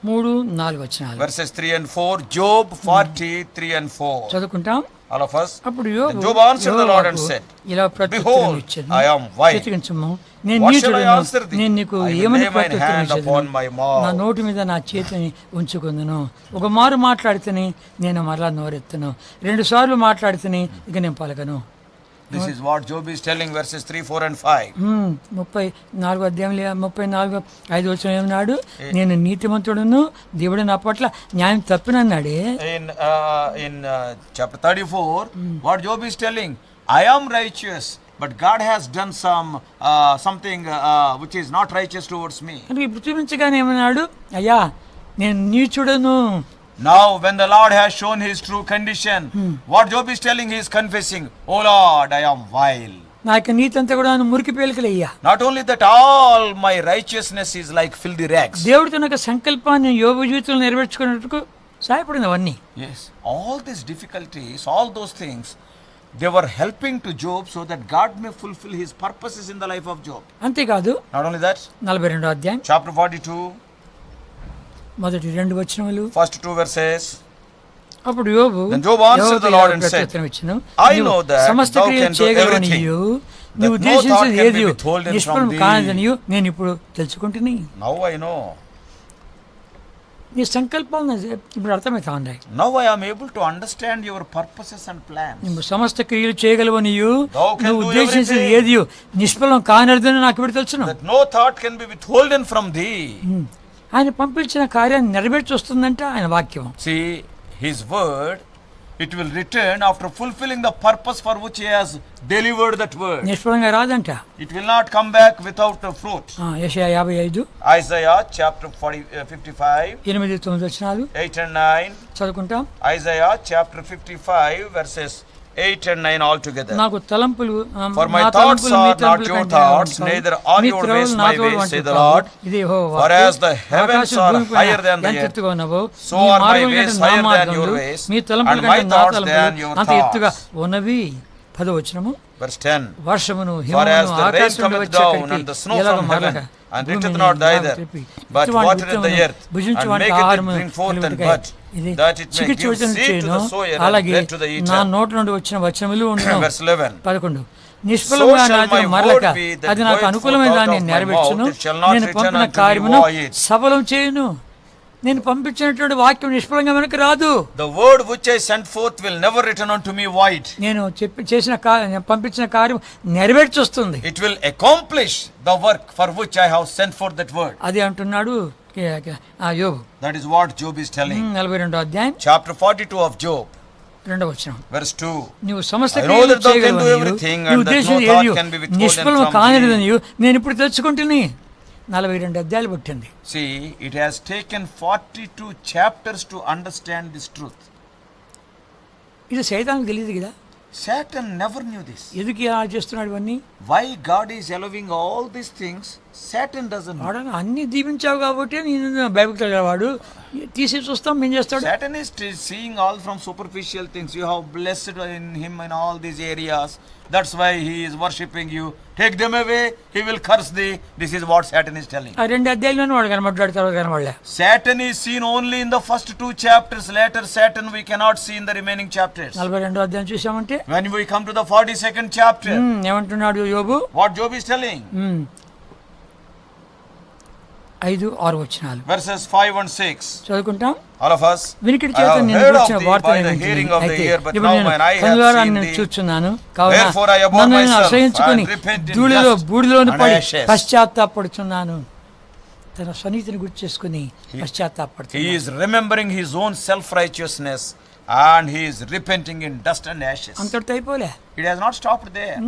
3-4 వచనాలు verses 3 and 4. Job 40 3 and 4. చదువుకుంటాం. All of us. అప్పుడు Then Job answered the Lord and said, ఇలా ప్రత్యుత్తరం Behold, ఇచ్చాను. I am vile. చిత్తగించుము, నేను What shall I నీచుడను, answer thee? నేను నీకు I will ఏమని lay mine ప్రత్యుత్తరం hand ఇచ్చేదను? upon my mouth. నా నోటి మీద నా చేతిని ఉంచుకుందును. ఒక మారు మాట్లాడితేనే నేను మరలా నోరెత్తును, 2 సార్లు మాట్లాడితేనే ఇక నేను పలకను. This is what Job is telling, verses 3, 4 and 5. 34 అధ్యాయంలో 34:5 ఏమన్నాడు? నేను నీతిమంతుడును, దేవుడు నా పట్ల న్యాయం తప్పినన్నాడే. In chapter 34, what Job is telling, I am righteous, but God has done something which is not righteous towards me. అంటే ఇప్పుడు చూపించగానే ఏమన్నాడు? అయ్యా నేను నీచుడను. Now when the Lord has shown his true condition, what Job is telling, he is confessing, oh Lord, I am vile. నా యొక్క నీతి అంతా కూడా మురికి పేలికలయ్యా. Not only that, all my righteousness is like filthy rags. దేవుడు తన యొక్క సంకల్పాన్ని యోబు జీవితంలో నెరవేర్చుకున్నట్టుకు సహాయపడింది అవన్నీ. Yes, all these difficulties, all those things, they were helping to Job so that God may fulfill his purposes in the life of Job. అంతేకాదు, Not only that, 42 అధ్యాయం chapter 42, మొదటి 2 వచనములు, first 2 verses. అప్పుడు యోబు Then Job answered the Lord and said, I know that సమస్త thou క్రియ can do చేయగలవనియు, everything, నువ్వు that no thought ఉద్దేశించేది can be ఏది withholden నిష్ఫలం from thee. కానిదనియు నేను ఇప్పుడు తెలుసుకుంటుని. Now I know. నీ సంకల్పాలను ఇప్పుడు అర్థమవుతా ఉన్నాయి. Now I am able to understand your purposes and plans. నువ్వు సమస్త క్రియలు చేయగలవనియు, Thou can నువ్వు do ఉద్దేశించేది everything. ఏది నిష్ఫలం కానిదని నాకు ఇప్పుడు తెలుసును. That no thought can be withholden from thee. ఆయన పంపించిన కార్యాన్ని నెరవేర్చి వస్తుందంటే ఆయన వాక్యం. See, his word, it will return after fulfilling the purpose for which he has delivered that word. నిష్ఫలంగా రాదంట. It will not come back without a fruit. యెషయా 55 Isaiah chapter 55, 8-9 వచనాలు 8 and 9. చదువుకుంటాం. Isaiah chapter 55 verses 8 and 9 all together. నాకు తలంపులు For my thoughts are not your thoughts, neither are your ways my ways, say the Lord. For as the heavens are higher than the earth, so are my ways higher than your ways, and my thoughts than your అంత ఎత్తుగా thoughts. ఉన్నవి. 10వ వచనము, Verse 10. వర్షమును For హిమమును as the rain ఆకాశం నుండి cometh వచ్చే down కడికి and the snow ఎలాగ from మరలక heaven, and భూమిని retureth not ఇలాగ thither, త్రిప్పి, but ఇటువంటి watereth the విత్తమును earth, భుజించువానికి and maketh it ఆహారము bring forth and కలుగుటకై, bud, ఇది that it may చికిత్స give వచనం seed to చేయను. the sower and అలాగే bread to the eater. నా నోటి నుండి వచ్చిన వచనములు ఉండును. Verse 11. 11 నిష్ఫలంగా So shall నాది my మరలక word be that అది నాకు goeth అనుకూలమైన forth out దాన్ని of my నెరవేర్చును. mouth, it shall not నేను return పంపిన unto me కార్యమును void. సఫలం చేయును. నేను పంపించినటువంటి వాక్యం నిష్ఫలంగా వెనక్కి రాదు. The word which I sent forth will never return unto me void. నేను పంపించిన కార్యం నెరవేర్చి వస్తుంది. It will accomplish the work for which I have sent forth that word. అది అంటున్నాడు యోబు. That is what Job is telling. 42 అధ్యాయం Chapter 42 of Job, 2వ వచనం, verse 2. నువ్వు సమస్త I know క్రియలు that thou can do చేయగలవనియు, everything, నీ and that no ఉద్దేశం thought ఏదియు can be withholden నిష్ఫలం from కానిదనియు నేను ఇప్పుడు తెలుసుకుంటుని. 42 అధ్యాయాలు పట్టింది. See, it has taken 42 chapters to understand this truth. ఇది సైతానికి తెలియదు కదా. Satan never knew this. ఎందుకు ఇలా చేస్తున్నాడు ఇవన్నీ? Why God is allowing all these things, Satan doesn't know. వాడు అన్ని దీవించావు కాబట్టి నేను బైబిల్ చదివేవాడు తీసి చూస్తాం ఏం చేస్తాడు. Satan is seeing all from superficial things. You have blessed in him in all these areas. That's why he is worshipping you. Take them away, he will curse thee. This is what Satan is telling. ఆ 2 అధ్యాయాల్లోనే వాడు కనబడ్డాడు, తర్వాత కనబడలే. Satan is seen only in the first 2 chapters. Later Satan we cannot see in the remaining chapters. 42 అధ్యాయం చూసామంటే When we come to the 42nd chapter, ఏమంటున్నాడు యోబు? what Job is telling? 5-6 వచనాలు, Verses 5 and 6. చదువుకుంటాం. All of us, వినికిడి I చేత have నేను heard of గురించిన thee వార్త by the hearing of the ear, but ఇప్పుడు now నేను mine eye hath కనులారా seen నేను thee. చూచున్నాను. కావున Wherefore I abhor నన్ను నేను myself, అసహించుకుని and repent in ధూళిలో dust బూడిలోని and పడి ashes. పశ్చాత్తాపడుచున్నాను. తన స్వనీతిని గుర్తు చేసుకుని He పశ్చాత్తాపడుతున్నాడు. is remembering his own self-righteousness and he is repenting in dust and ashes. అంతటితో అయిపోలే. It has not stopped there.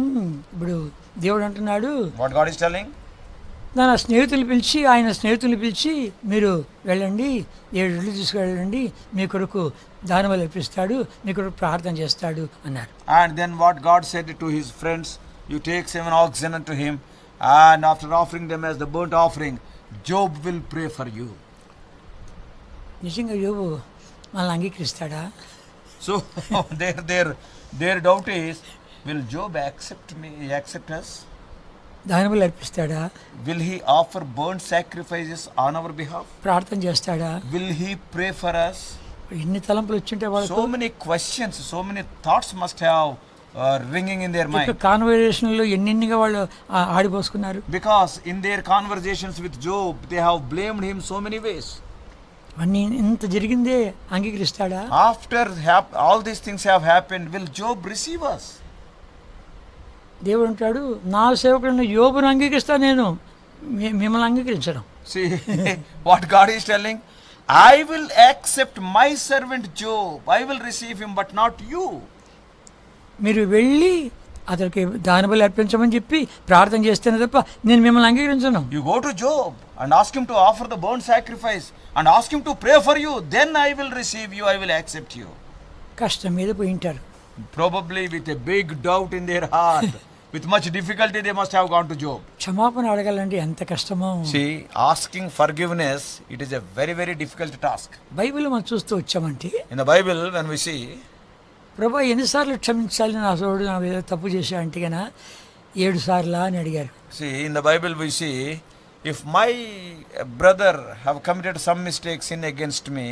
ఇప్పుడు దేవుడు అంటున్నాడు, What God is telling? ఆయన స్నేహితులు పిలిచి మీరు వెళ్ళండి, 7 ఇళ్ళు తీసుకువెళ్ళండి, మీ కొరకు దానములు అర్పిస్తాడు, మీ కొరకు ప్రార్థన చేస్తాడు అన్నాడు. And then what God said to his friends, you take 7 oxen unto him, and after offering them as the burnt offering, Job will pray for you. నిజంగా యోబు మనల్ని అంగీకరిస్తాడా? So their doubt is, will Job accept us? దానములు అర్పిస్తాడా? Will he offer burnt sacrifices on our behalf? ప్రార్థన చేస్తాడా? Will he pray for us? ఎన్ని తలంపులు వచ్చింటే వాళ్ళకు. So many questions, so many thoughts must have ringing in their mind. కాన్వర్సేషన్లో ఎన్నిగా వాళ్ళు ఆడిపోసుకున్నారు. Because in their conversations with Job, they have blamed him so many ways. అన్నీ ఇంత జరిగిందే అంగీకరిస్తాడా? After all these things have happened, will Job receive us? దేవుడు అంటాడు, నా సేవకుడిని యోబును అంగీకరిస్తా, నేను మిమ్మల్ని అంగీకరించడం. See what God is telling? I will accept my servant Job. I will receive him, but not you. మీరు వెళ్ళి అతనికి దాని బలి అర్పించమని చెప్పి ప్రార్థన చేస్తేనే తప్ప నేను మిమ్మల్ని అంగీకరించను. You go to Job and ask him to offer the burnt sacrifice and ask him to pray for you. Then I will receive you. I will accept you. కష్టం మీద పోయి ఉంటారు. Probably with a big doubt in their heart. With much difficulty they must have gone to Job. క్షమాపణ అడగాలంటే ఎంత కష్టమో. See, asking forgiveness, it is a very, very difficult task. Bible మనం చూస్తూ వచ్చామంటే, In the Bible, when we see, ప్రభా ఎన్నిసార్లు క్షమించాలి నా సోడు నా ఏదో తప్పు చేశా అంటే కన్నా 7 సార్లా అని అడిగారు. see, in the Bible we see, if my brother have committed some mistake, sin against me,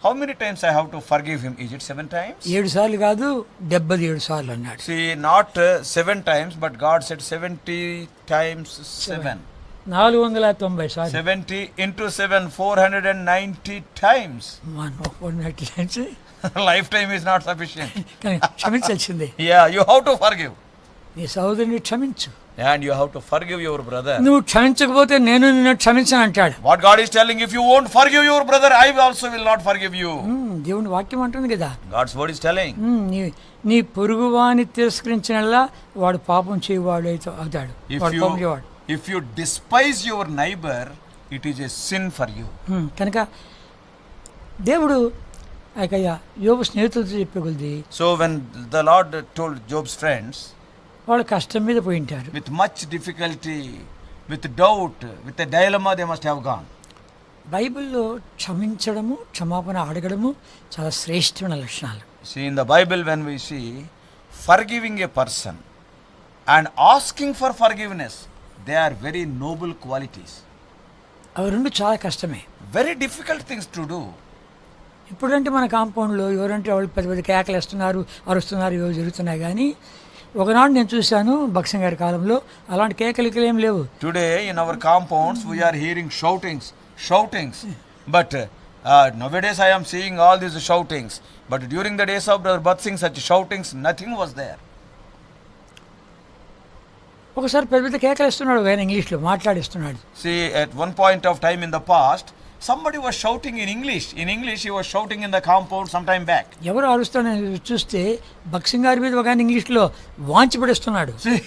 how many times I have to forgive him? Is it 7 times? 7 సార్లు కాదు, 77 సార్లు అన్నాడు. See, not 7 times, but God said 70 times 7. 490 సార్లు. 70 into 7, 490 times. 490 times. Lifetime is not sufficient. కానీ క్షమించాల్సిందే. Yeah, you have to forgive. నీ సహోదరుని క్షమించు. And you have to forgive your brother. నువ్వు క్షమించకపోతే నేను నిన్ను క్షమించను అంటాడు. What God is telling, if you won't forgive your brother, I also will not forgive you. దేవుని వాక్యం అంటుంది కదా. God's word is telling. నీ పొరుగువాని తిరస్కరించినలా వాడు పాపం చేయవాడు అవుతాడు. If you despise your neighbor, it is a sin for you. కనుక దేవుడు యోబు స్నేహితులతో చెప్పే కొద్ది, So when the Lord told Job's friends, వాళ్ళు కష్టం మీద పోయి ఉంటారు. with much difficulty, with doubt, with a dilemma, they must have gone. బైబిల్లో క్షమించడము, క్షమాపణ అడగడము చాలా శ్రేష్టమైన లక్షణాలు. See, in the Bible, when we see forgiving a person and asking for forgiveness, they are very noble qualities. అవి రెండు చాలా కష్టమే. Very difficult things to do. ఇప్పుడంటే మన కాంపౌండ్లో ఎవరంటే వాళ్ళు పెద్ద పెద్ద కేకలు వేస్తున్నారు, అరుస్తున్నారు, ఇవో జరుగుతున్నాయి. కానీ ఒకనాడు నేను చూశాను భక్సింగ్ గారి కాలంలో అలాంటి కేకలు ఏం లేవు. Today in our compounds we are hearing shoutings. But nowadays I am seeing all these shoutings. But during the days of Brother Bhat Singh, such shoutings, nothing was there. ఒకసారి పెద్ద పెద్ద కేకలు వేస్తున్నాడు, ఆయన ఇంగ్లీష్లో మాట్లాడిస్తున్నాడు. See, at one point of time in the past, somebody was shouting in English. In English he was shouting in the compound some time back. ఎవరు అరుస్తాడని చూస్తే భక్సింగ్ గారి మీద ఒక ఆయన ఇంగ్లీష్లో వాంచి పడేస్తున్నాడు. See,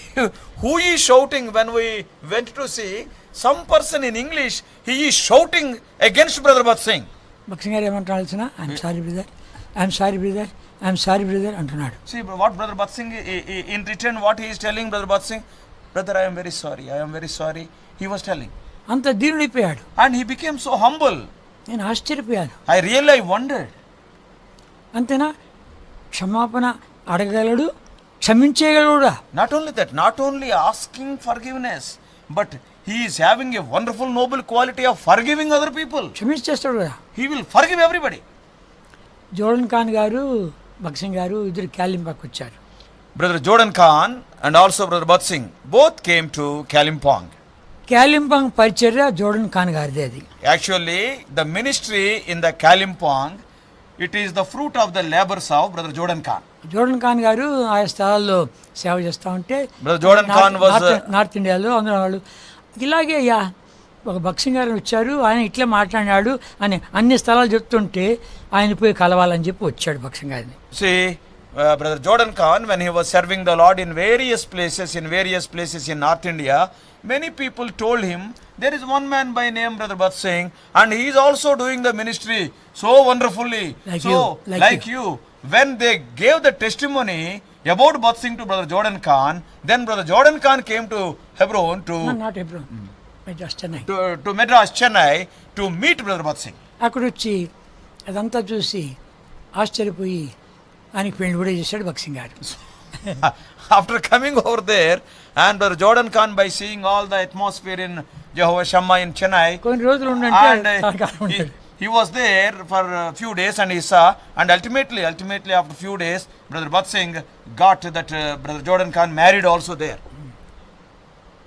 who is shouting? When we went to see, some person in English, he is shouting against Brother Bhat Singh. భక్సింగ్ గారు ఏమంటాడు తెలిసిన, I'm sorry brother, I'm sorry brother, I'm sorry brother అంటున్నాడు. See, what Brother Bhat Singh, in return what he is telling Brother Bhat Singh, brother, I am very sorry, he was telling. అంత దీనుడైపోయాడు. And he became so humble. నేను ఆశ్చర్యపోయాను. I really wondered. అంతేనా, క్షమాపణ అడగగలడు, క్షమించేయగలడు. Not only that, not only asking forgiveness, but he is having a wonderful noble quality of forgiving other people. క్షమించేస్తాడు కదా. He will forgive everybody. Jordan Khan గారు, భక్సింగ్ గారు ఇద్దరు క్యాలింపాకు వచ్చారు. Brother Jordan Khan and also Brother Bhat Singh both came to Kalimpong. క్యాలింపాంగ్ పరిచర్య Jordan Khan గారిదే. అది Actually, the ministry in the Kalimpong, it is the fruit of the labors of Brother Jordan Khan. Jordan Khan గారు ఆయా స్థలాల్లో సేవ చేస్తూ ఉంటే, Brother Jordan Khan was north ఇండియాలో అందరూ వాళ్ళు ఇలాగే ఒక భక్సింగ్ గారు వచ్చారు, ఆయన ఇట్లా మాట్లాడినాడు అని అన్ని స్థలాలు చెప్తుంటే ఆయన పోయి కలవాలని చెప్పి వచ్చాడు భక్సింగ్ గారిని. See, Brother Jordan Khan, when he was serving the Lord in various places in North India, many people told him, there is one man by name Brother Bhat Singh, and he is also doing the ministry so wonderfully, like you. When they gave the testimony about Bhat Singh to Brother Jordan Khan, then Brother Jordan Khan came to Hebron not Hebron, Madras, Chennai. To Madras, Chennai, to meet Brother Bhat Singh. అక్కడ వచ్చి అదంతా చూసి ఆశ్చర్యపోయి ఆయనకి పెళ్లి కూడా చేశాడు భక్సింగ్ గారు. After coming over there, and Brother Jordan Khan, by seeing all the atmosphere in Jehovah Shammah in Chennai, కొన్ని రోజులు ఉండంటే and he was there for a few days and he saw, and ultimately after few days, Brother Bhat Singh got that Brother Jordan Khan married also there.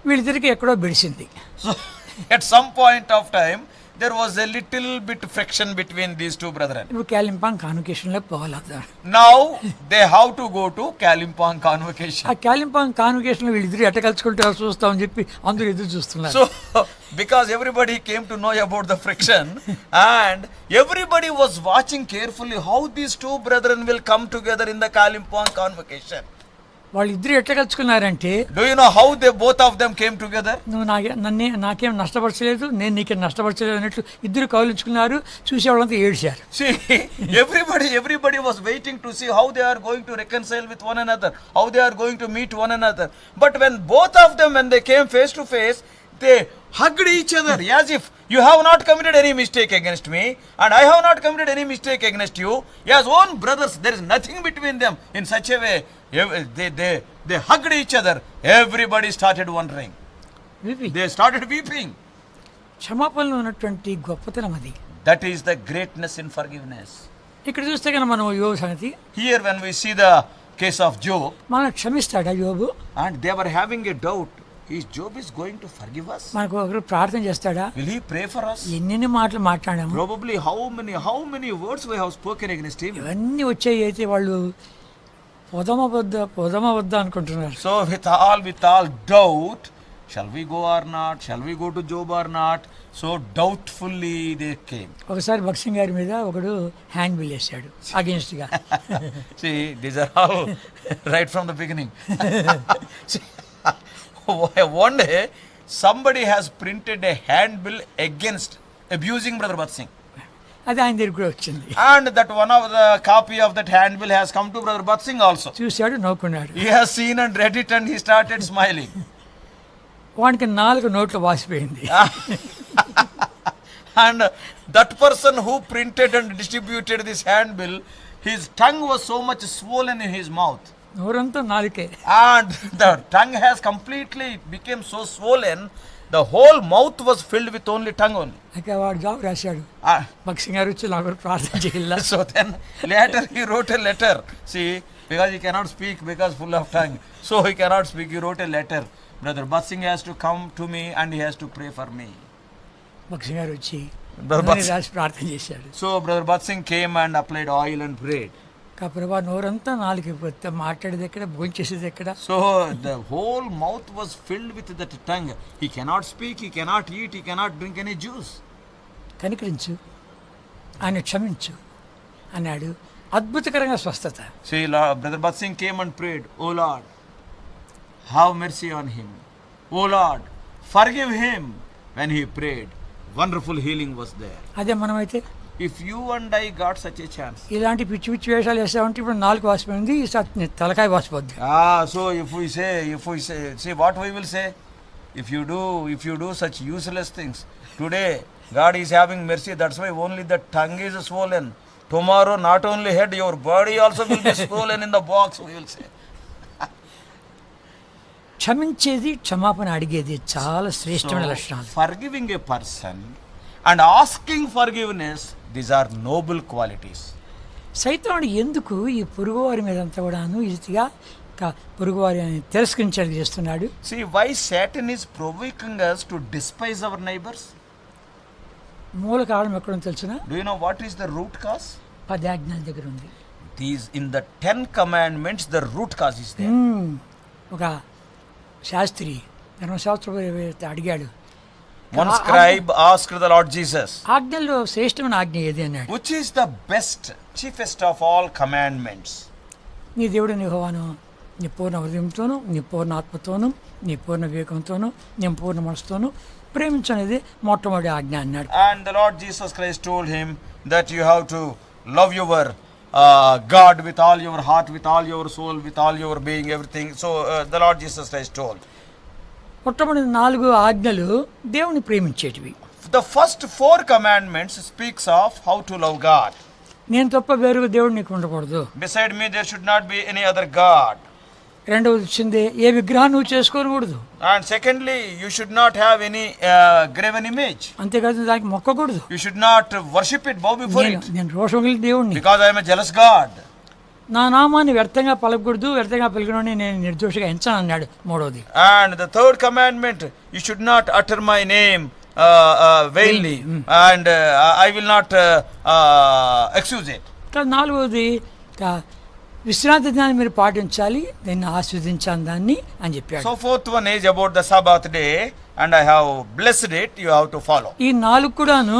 వీళ్ళిద్దరికి ఎక్కడో బిడిసింది. So at some point of time, there was a little bit friction between these two brethren. ఇప్పుడు క్యాలింపాంగ్ కాన్వకేషన్లో పోవాలి. Now they have to go to Kalimpong convocation. ఆ క్యాలింపాంగ్ కాన్వకేషన్లో వీళ్ళిద్దరు ఎట్ట కలుసుకుంటారో చూస్తామని చెప్పి అందరూ ఎదురు చూస్తున్నారు. So because everybody came to know about the friction and everybody was watching carefully how these two brethren will come together in the Kalimpong convocation. వాళ్ళిద్దరు ఎట్లా కలుసుకున్నారంటే, Do you know how they both of them came together? నువ్వు నాకేం నష్టపరచలేదు, నేను నీకేం నష్టపరచలేదు అన్నట్లు ఇద్దరు కౌలించుకున్నారు. చూసేవాళ్ళంతా ఏడ్చారు. See, everybody was waiting to see how they are going to reconcile with one another, how they are going to meet one another. But when both of them, when they came face to face, they hugged each other as if you have not committed any mistake against me and I have not committed any mistake against you. As own brothers, there is nothing between them. In such a way, they hugged each other. Everybody started wondering. They started weeping. క్షమాపణలో ఉన్నటువంటి గొప్పతనం అది. That is the greatness in forgiveness. ఇక్కడ చూస్తే కనుక మనం యోబు సంగతి, Here when we see the case of Job, మనం క్షమిస్తాడా యోబు? and they were having a doubt, is Job is going to forgive us? మనకు ఒకరు ప్రార్థన చేస్తాడా? Will he pray for us? ఎన్ని మాటలు మాట్లాడాము. Probably how many words we have spoken against him. ఇవన్నీ వచ్చాయి. అయితే వాళ్ళు పొదమ వద్ద అనుకుంటున్నారు. So with all doubt, shall we go or not? Shall we go to Job or not? So doubtfully they came. ఒకసారి భక్సింగ్ గారి మీద ఒకడు హ్యాండ్ బిల్ వేసాడు అగేన్స్ట్ గా. See, these are all right from the beginning. See, one day somebody has printed a handbill against abusing Brother Bhat Singh. అది ఆయన దగ్గర కూడా వచ్చింది. And that one of the copy of that handbill has come to Brother Bhat Singh also. చూశాడు, నవ్వుకున్నాడు. He has seen and read it and he started smiling. వానికి 4 నోట్లు వాసిపోయింది. And that person who printed and distributed this handbill, his tongue was so much swollen in his mouth. నోరంతా నాలుకే. And the tongue has completely became so swollen, the whole mouth was filled with only tongue only. అయితే వాడు job రాశాడు. భక్సింగ్ గారు వచ్చి నాకు ప్రార్థన చేయాలి. So then later he wrote a letter. See, because he cannot speak because full of tongue. So he cannot speak. He wrote a letter. Brother Bhat Singh has to come to me and he has to pray for me. భక్సింగ్ గారు వచ్చి Brother రాసి ప్రార్థన చేశాడు. So Brother Bhat Singh came and applied oil and prayed. ప్రభా నోరంతా నాలుగు మాట్లాడేది ఎక్కడ, భోంచేసేది ఎక్కడ. So the whole mouth was filled with that tongue. He cannot speak, he cannot eat, he cannot drink any juice. కనికరించు, ఆయన క్షమించు అన్నాడు. అద్భుతకరంగా స్వస్థత. See, Brother Bhat Singh came and prayed, "Oh Lord, have mercy on him. Oh Lord, forgive him." When he prayed, wonderful healing was there. అదే మనమైతే If you and I got such a chance. ఇలాంటి పిచ్చి పిచ్చి వేషాలు వేసామంటే ఇప్పుడు 4 వాసిపోయింది, తలకాయ వాసిపోద్ది. So if we say, see what we will say? If you do such useless things, today God is having mercy, that's why only the tongue is swollen. Tomorrow not only head, your body also will be swollen in the box, we will say. క్షమించేది, క్షమాపణ అడిగేది చాలా శ్రేష్టమైన లక్షణాలు. Forgiving a person and asking forgiveness, these are noble qualities. సైతానుడు ఎందుకు ఈ పొరుగువారి మీద అంతా కూడాను ఈజీగా పొరుగువారిని తిరస్కరించేది చేస్తున్నాడు? See why Satan is provoking us to despise our neighbors? మూల కారణం ఎక్కడో తెలుసునా? Do you know what is the root cause? 10 ఆజ్ఞల దగ్గర ఉంది. These in the 10 commandments, the root cause is there. ఒక శాస్త్రి ధర్మశాస్త్రం అడిగాడు. One scribe asked the Lord Jesus, ఆజ్ఞల్లో శ్రేష్టమైన ఆజ్ఞ ఏది అన్నాడు. which is the best, chiefest of all commandments? నీ దేవుడు యెహోవాను నీ పూర్ణ హృదయంతోను, నీ పూర్ణ ఆత్మతోను, నీ పూర్ణ వివేకంతోను, నీ పూర్ణ మనసుతోను ప్రేమించనేది మొట్టమొదటి ఆజ్ఞ అన్నాడు. And the Lord Jesus Christ told him that you have to love your God with all your heart, with all your soul, with all your being, everything. So the Lord Jesus Christ told. మొట్టమొదటి 4 ఆజ్ఞలు దేవుని ప్రేమించేటివి. The first 4 commandments speaks of how to love God. నేను తప్ప వేరొక దేవుడు నీకు ఉండకూడదు. Beside me there should not be any other God. రెండవది వచ్చింది ఏ విగ్రహం నువ్వు చేసుకోకూడదు. And secondly, you should not have any graven image. అంతేకాదు దానికి మొక్కకూడదు. You should not worship it, bow before it. నేను రోషం కలిగిన దేవుణ్ణి, Because I am a jealous God. నా నామాన్ని వ్యర్థంగా పలకూడదు, వ్యర్థంగా పలికినోని నేను నిర్దోషిగా ఎంచాను అన్నాడు. మూడవది. And the third commandment, you should not utter my name vainly, and I will not excuse it. నాలుగవది విశ్రాంతి దినాన్ని మీరు పాటించాలి, నేను ఆస్వాదించాను దాన్ని అని చెప్పాడు. So fourth one is about the Sabbath day, and I have blessed it, you have to follow. ఈ నాలుగు కూడాను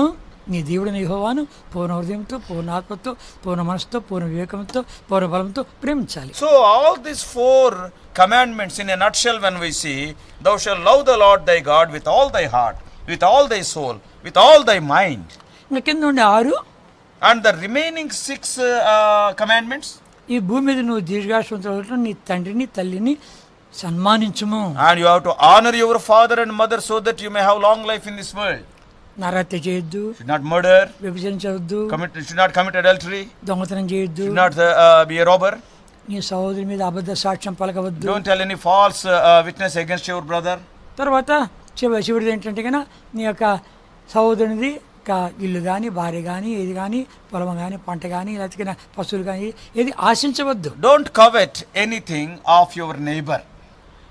నీ దేవుడిని యెహోవాను పూర్ణ హృదయంతో, పూర్ణ ఆత్మతో, పూర్ణ మనసుతో, పూర్ణ వివేకంతో, పూర్ణ బలంతో ప్రేమించాలి. So all these four commandments in a nutshell, when we see, thou shalt love the Lord thy God with all thy heart, with all thy soul, with all thy mind. ఇంకా కింద ఉండే 6, And the remaining 6 commandments, ఈ భూమి మీద నువ్వు దీర్ఘాయుష్మంతుడై నీ తండ్రిని తల్లిని సన్మానించుము. and you have to honor your father and mother so that you may have long life in this world. నరహత్య చేయొద్దు, Should not murder, వ్యభిచరించవద్దు, should not commit adultery, దొంగతనం చేయొద్దు, should not be a robber. నీ సహోదరి మీద అబద్ధ సాక్ష్యం పలకవద్దు. Don't tell any false witness against your brother. తర్వాత చివరిది ఏంటంటే కన్నా నీ యొక్క సహోదరునిది ఇల్లు కానీ, భార్య కానీ, ఏది కానీ, పొలం కానీ, పంట కానీ, లేకపోతే పశువులు కానీ ఏది ఆశించవద్దు. Don't covet anything of your neighbor.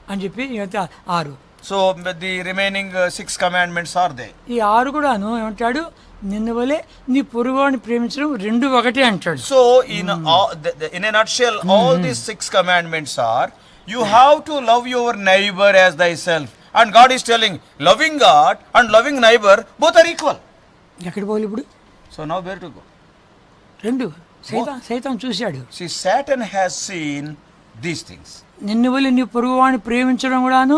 అని చెప్పి 6. So the remaining 6 commandments are there. ఈ 6 కూడాను ఏమంటాడు, నిన్ను వలె నీ పొరుగువాడిని ప్రేమించడం 2 ఒకటే అంటాడు. So in a nutshell, all these 6 commandments are, you have to love your neighbor as thyself. And God is telling, loving God and loving neighbor both are equal. ఎక్కడికి పోవాలి ఇప్పుడు? So now where to go? 2 సైతాన్ చూశాడు. See, Satan has seen these things. నిన్ను వలె నీ పొరుగువాడిని ప్రేమించడం కూడాను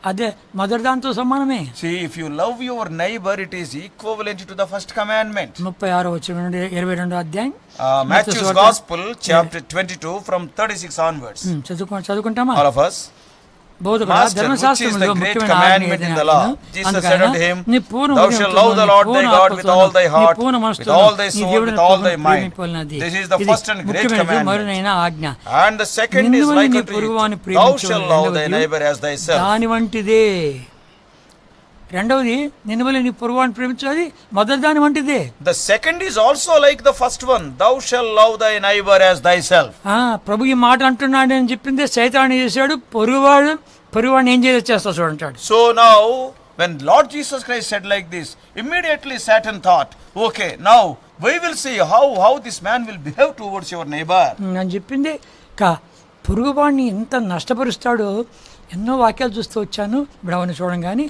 అదే మొదటి దాంతో సమానమే. See, if you love your neighbor, it is equivalent to the first commandment. 36వ వచనం నుండి 22వ అధ్యాయం, Matthew's Gospel, chapter 22, from 36 onwards. చదువుకుంటామా? All of us. బోధకుడా, Master, which is the ధర్మశాస్త్రములో great ముఖ్యమైన commandment in the law? Jesus said అందుకైనా unto him, నీ పూర్ణ thou shalt love the Lord thy God with all thy heart, with all thy soul, with all thy mind. This is the first and great commandment. ఆజ్ఞ. And the second is like unto it, thou shalt love thy neighbor as thyself. దాని వంటిదే. రెండవది నిన్ను వలె నీ పొరుగువాడిని ప్రేమించాలి, మొదటి దాని వంటిదే. The second is also like the first one, thou shalt love thy neighbor as thyself. ప్రభు ఈ మాట అంటున్నాడు అని చెప్పిందే సైతాను చేశాడు. పొరుగువాడిని ఏం చేస్తాడు చూడంటాడు. So now when Lord Jesus Christ said like this, immediately Satan thought, okay, now we will see how this man will behave towards your neighbor. అని చెప్పింది. పొరుగువాడిని ఎంత నష్టపరుస్తాడో ఎన్నో వాక్యాలు చూస్తూ వచ్చాను. ఇప్పుడు అవన్నీ చూడం కానీ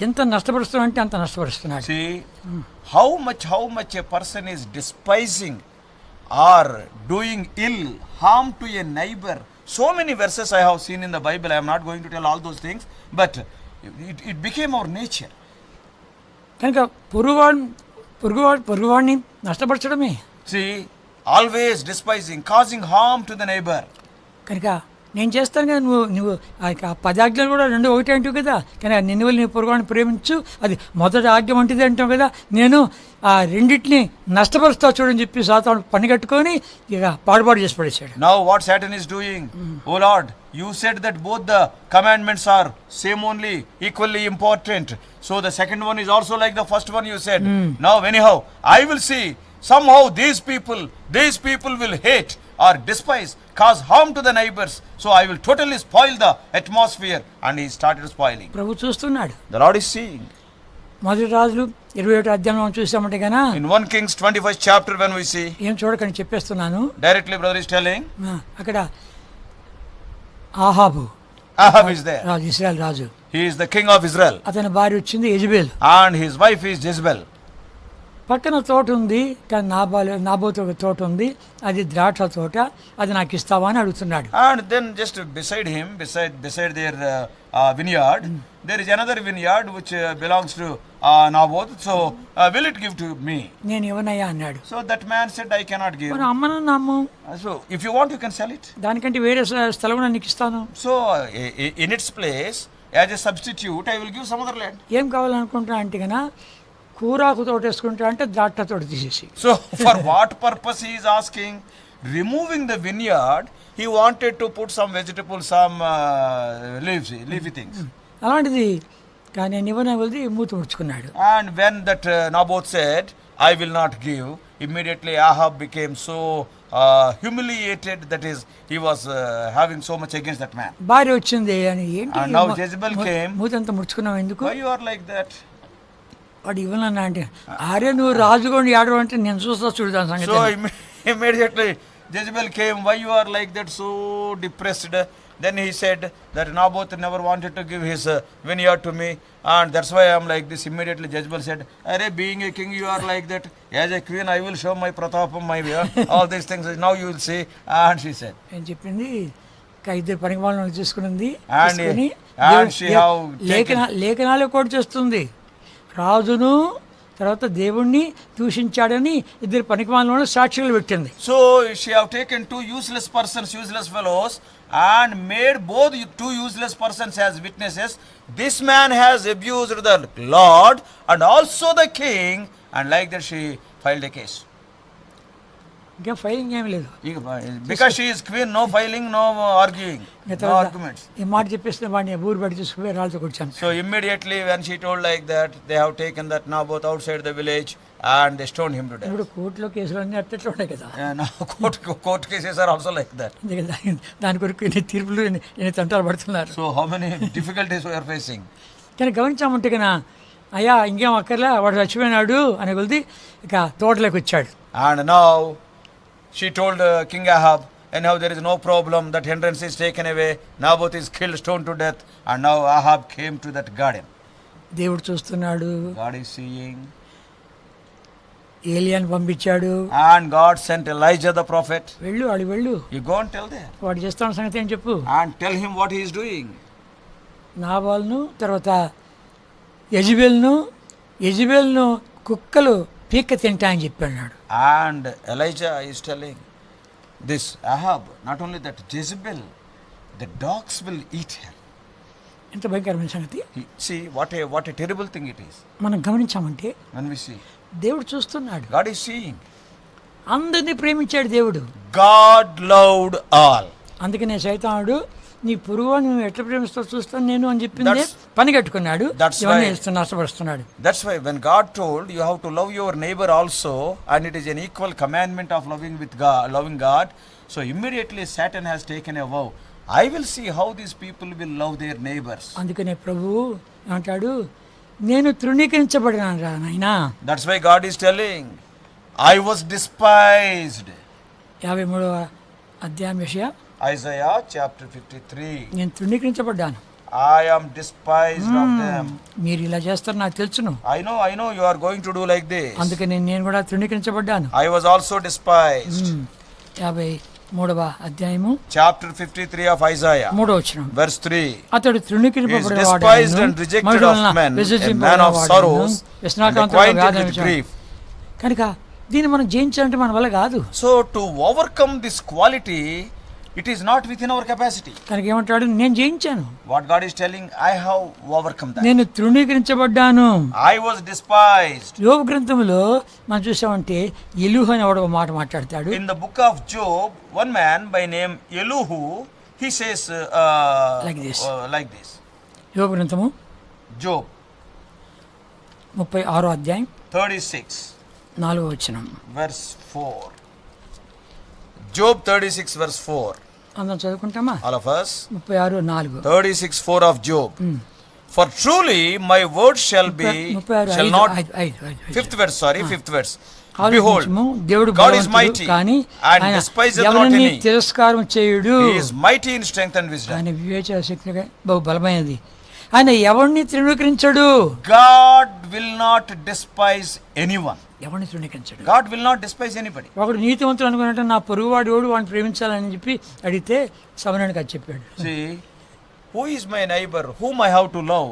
ఎంత నష్టపరుస్తాడు అంటే అంత నష్టపరుస్తున్నాడు. See how much a person is despising or doing ill harm to a neighbor. So many verses I have seen in the Bible. I am not going to tell all those things, but it became our nature. కనుక పొరుగువాడిని నష్టపరచడమే. See, always despising, causing harm to the neighbor. కనుక నేను చేస్తాను కదా, నువ్వు ఆ 10 ఆజ్ఞలు కూడా 2 ఒకటే అంటావు కదా. కానీ నిన్ను వల్ల నీ పొరుగువాడిని ప్రేమించు, అది మొదటి ఆజ్ఞ వంటిది అంటావు కదా. నేను ఆ రెండింటిని నష్టపరుస్తా చూడని చెప్పి సాతాను పని కట్టుకొని ఇక పాడుపాడు చేసి పడేశాడు. Now what Satan is doing, oh Lord, you said that both the commandments are same only, equally important. So the second one is also like the first one you said. Now anyhow, I will see somehow these people will hate or despise, cause harm to the neighbors, so I will totally spoil the atmosphere. And he started spoiling. ప్రభు చూస్తున్నాడు. The Lord is seeing. మొదటి రాజులు 27వ అధ్యాయం చూసామంటే గనా, in 1 Kings 21st chapter when we see, ఏం చూడకని చెప్పేస్తున్నాను directly brother is telling, అక్కడ ఆహాబు is there. Raju, Israel Raju. He is the king of Israel. అతని భార్య వచ్చింది Jezebel, and his wife is Jezebel. పక్కన తోట ఉంది, కానీ నాబోతు ఒక తోట ఉంది, అది ద్రాక్ష తోట, అది నాకు ఇస్తావా అని అడుగుతున్నాడు. And then just beside him, beside their vineyard, there is another vineyard which belongs to Naboth. So will it give to me? నేను ఇవ్వనయ్యా అన్నాడు. So that man said, I cannot give. మరి అమ్మను నమ్ము, So if you want, you can sell it. దానికంటే వేరే స్థలం నీకు ఇస్తాను. So in its place, as a substitute, I will give some other land. ఏం కావాలనుకుంటున్నా అంటే కన్నా కూరాకు తోట వేసుకుంటా అంటే ద్రాక్ష తోట తీసేసి. So for what purpose he is asking? Removing the vineyard he wanted to put some vegetables, some leafy things. అలాంటిది కానీ ఆయన ఇవ్వనవలది మూత ముడుచుకున్నాడు. And when that Naboth said, I will not give, immediately Ahab became so humiliated, that is, he was having so much against that man. భార్య వచ్చింది అని ఏంటి And now Jezebel came. మూతంతా ముడుచుకున్నావు ఎందుకు? Why you are like that? వాడు ఇవ్వనన్నా అంటే ఆరే నువ్వు రాజుకోండి ఆడడం అంటే నేను చూస్తా చూడదాను సంగతి. So immediately Jezebel came, why you are like that, so depressed? Then he said that Naboth never wanted to give his vineyard to me, and that's why I am like this. Immediately Jezebel said, Arey, being a king you are like that. As a queen I will show my pratapam, my all these things. Now you will see. And she said. ఏం చెప్పింది? ఇద్దరు పనికి వాళ్ళని తీసుకుని and she how లేఖనాలు coat చేస్తుంది. రాజును తర్వాత దేవుణ్ణి దూషించాడని ఇద్దరు పనికిమాలను సాక్షులు పెట్టింది. So she have taken two useless persons, useless fellows, and made both two useless persons as witnesses. This man has abused the Lord and also the king, and like that she filed a case. ఇంకా filing ఏమి లేదు. Because she is queen, no filing, no arguing, no arguments. ఈ మాట చెప్పేస్తే వాడిని ఊరు బయట తీసుకుపోయి రాళ్ళతో కూర్చాను. So immediately when she told like that, they have taken that Naboth outside the village and they stoned him to death. ఇప్పుడు కోర్టులో కేసులు అన్నీ అట్లా ఉన్నాయి కదా. Court cases are also like that. దాని కొరకు ఎన్ని తీర్పులు ఎన్ని తంటాలు పడుతున్నారు. So how many difficulties we are facing. కానీ గమనించామంటే కన్నా అయ్యా ఇంకేం అక్కర్లే వాడు చచ్చిపోయినాడు అనే కొలిది ఇక తోటలోకి వచ్చాడు. And now she told King Ahab, and now there is no problem, that hindrance is taken away, Naboth is killed, stoned to death, and now Ahab came to that garden. దేవుడు చూస్తున్నాడు. God is seeing. ఏలియాని పంపించాడు. And God sent Elijah the prophet. వెళ్ళు You go and tell them. వాడు చేస్తున్న సంగతి ఏం చెప్పు. And tell him what he is doing. నాబాల్ను తర్వాత యెజబెల్ను కుక్కలు పీక్క తింటా అని చెప్పాడు. And Elijah is telling this Ahab, not only that, Jezebel, the dogs will eat her. ఎంత భయంకరమైన సంగతి. See what a terrible thing it is. మనం గమనించామంటే when we see దేవుడు చూస్తున్నాడు. God is seeing. అందరినీ ప్రేమించాడు దేవుడు. God loved all. అందుకనే సైతానుడు నీ పురుగు నువ్వు ఎట్లా ప్రేమిస్తావు చూస్తాను నేను అని చెప్పింది పని కట్టుకున్నాడు. నష్టపరుస్తున్నాడు. That's why when God told you have to love your neighbor also, and it is an equal commandment of loving God, so immediately Satan has taken a vow, I will see how these people will love their neighbors. అందుకనే ప్రభువు అంటాడు నేను తృణీకరించబడినాను రా నాయనా. That's why God is telling, I was despised. 53వ అధ్యాయం Isaiah chapter 53. నేను తృణీకరించబడ్డాను. I am despised of them. మీరు ఇలా చేస్తారు నాకు తెలుసును. I know you are going to do like this. అందుకని నేను కూడా తృణీకరించబడ్డాను. I was also despised. 53వ అధ్యాయము chapter 53 of Isaiah 3వ వచనం verse 3. అతడు తృణీకరింపబడినవాడు, despised and rejected of men, a man of sorrows and acquainted with grief. కనుక దీన్ని మనం జయించాలంటే మన వల్ల కాదు. So to overcome this quality, it is not within our capacity. కనుక ఏమంటాడు నేను జయించాను. What God is telling, I have overcome that. నేను తృణీకరించబడ్డాను. I was despised. యోబు గ్రంథంలో మనం చూసామంటే ఎలీహు అనే ఒక మాట మాట్లాడతాడు. In the book of Job, one man by name Elihu, he says like this. యోబు గ్రంథము Job 36వ అధ్యాయం 36 4వ వచనం verse 4. Job 36 verse 4. అందరం చదువుకుంటామా? All of us. 36:4. 36:4 of Job. For truly my word shall not. Fifth verse. Behold, God is mighty and despiseth not any. తిరస్కారం చేయుడు. He is mighty in strength and wisdom. ఆయన వివేచన శక్తి బహు బలమైనది. ఆయన ఎవరిని తృణీకరించడు. God will not despise anyone. ఎవరిని తృణీకరించడు. God will not despise anybody. ఒకడు నీతివంతుడు అనుకున్నట్టు నా పొరుగువాడు వాడిని ప్రేమించాలని చెప్పి అడిగితే సమరణకి అది చెప్పాడు. See, who is my neighbor whom I have to love?